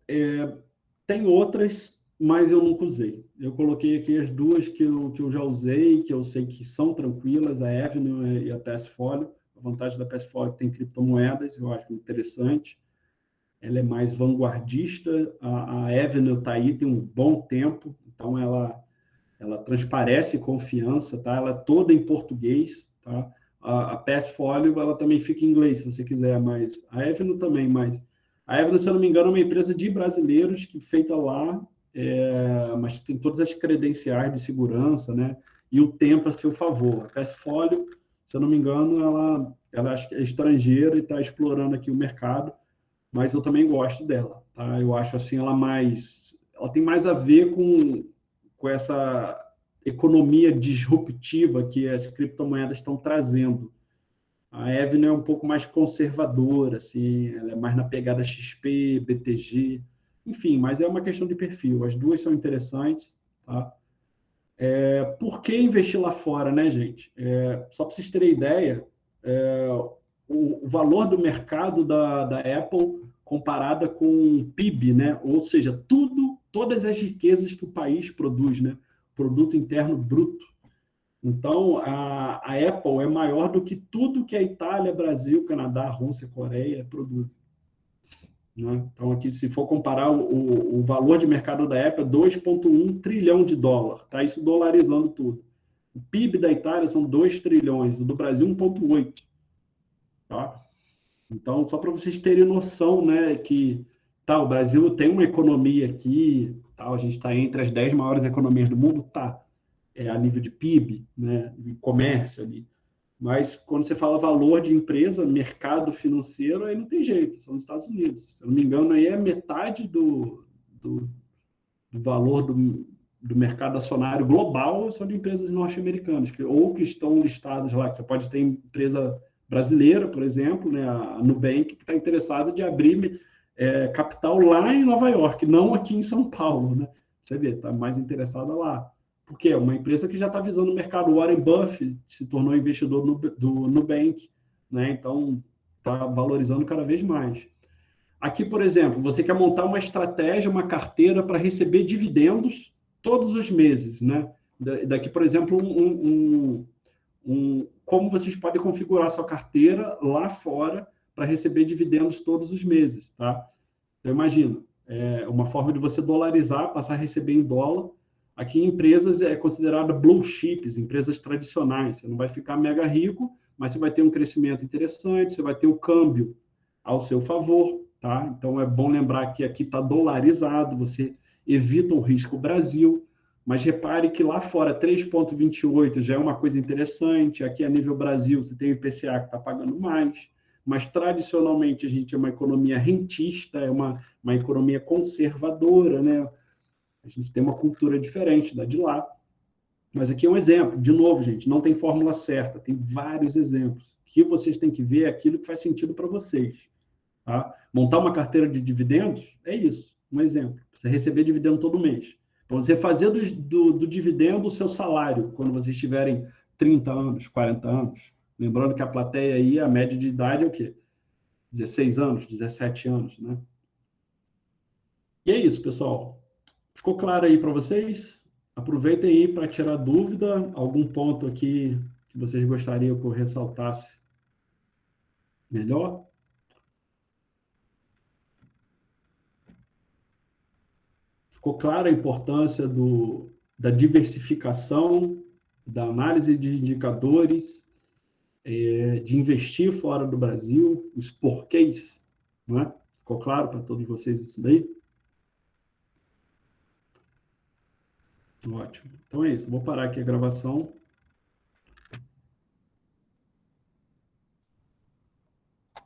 tem outras, mas eu nunca usei. Eu coloquei aqui as duas que eu já usei, que eu sei que são tranquilas, a Avenue e a Passfolio. A vantagem da Passfolio é que tem criptomoedas, eu acho interessante. Ela é mais vanguardista. A Avenue está aí tem um bom tempo, então ela transparece confiança, tá? Ela é toda em português, tá? A Passfolio, ela também fica em inglês, se você quiser, mas a Avenue também, mas a Avenue, se eu não me engano, é uma empresa de brasileiros que feita lá, mas tem todas as credenciais de segurança, né? E o tempo a seu favor. A Passfolio, se eu não me engano, ela acho que é estrangeira e está explorando aqui o mercado, mas eu também gosto dela, tá? Eu acho assim ela tem mais a ver com essa economia disruptiva que as criptomoedas estão trazendo. A Avenue é um pouco mais conservadora, assim, ela é mais na pegada XP, BTG, enfim, mas é uma questão de perfil. As duas são interessantes, tá? Por que investir lá fora, né, gente? Só para vocês terem ideia, o valor do mercado da Apple comparada com o PIB, né? Ou seja, todas as riquezas que o país produz, né? Produto Interno Bruto. Então, a Apple é maior do que tudo que a Itália, Brasil, Canadá, Rússia, Coreia produzem. Né? Então, aqui, se for comparar o valor de mercado da Apple, é 2,1 trilhão de dólar. Tá? Isso dolarizando tudo. O PIB da Itália são 2 trilhões, o do Brasil 1,8. Tá? Então, só para vocês terem noção, né, que tá, o Brasil tem uma economia aqui, tá, a gente está entre as 10 maiores economias do mundo, tá, a nível de PIB, né, de comércio ali. Mas quando você fala valor de empresa, mercado financeiro, aí não tem jeito, são os Estados Unidos. Se eu não me engano, aí é metade do, do valor do mercado acionário global são de empresas norte-americanas, ou que estão listadas lá, que você pode ter empresa brasileira, por exemplo, né, a Nubank, que está interessada de abrir capital lá em Nova York, não aqui em São Paulo, né? Você vê, está mais interessada lá. Porque é uma empresa que já está visando o mercado. O Warren Buffett se tornou investidor do Nubank, né? Então, está valorizando cada vez mais. Aqui, por exemplo, você quer montar uma estratégia, uma carteira para receber dividendos todos os meses, né? Daqui, por exemplo, como vocês podem configurar sua carteira lá fora para receber dividendos todos os meses, tá? Então, imagina, uma forma de você dolarizar, passar a receber em dólar. Aqui, empresas é considerada blue chips, empresas tradicionais. Você não vai ficar mega rico, mas você vai ter um crescimento interessante, você vai ter o câmbio ao seu favor, tá? Então, é bom lembrar que aqui está dolarizado, você evita o risco Brasil, mas repare que lá fora 3,28 já é uma coisa interessante, aqui a nível Brasil você tem o IPCA que está pagando mais, mas tradicionalmente a gente é uma economia rentista, é uma economia conservadora, né? A gente tem uma cultura diferente da de lá. Mas aqui é um exemplo. De novo, gente, não tem fórmula certa, tem vários exemplos. O que vocês têm que ver é aquilo que faz sentido para vocês. Tá? Montar uma carteira de dividendos é isso, um exemplo. Você receber dividendo todo mês. Então, você fazer do dividendo o seu salário, quando vocês tiverem 30 anos, 40 anos. Lembrando que a plateia aí, a média de idade é o quê? 16 anos, 17 anos, né? E é isso, pessoal. Ficou claro aí para vocês? Aproveitem aí para tirar dúvida, algum ponto aqui que vocês gostariam que eu ressaltasse melhor. Ficou clara a importância da diversificação, da análise de indicadores, de investir fora do Brasil, os porquês, não é? Ficou claro para todos vocês isso daí? Ótimo. Então é isso. Vou parar aqui a gravação.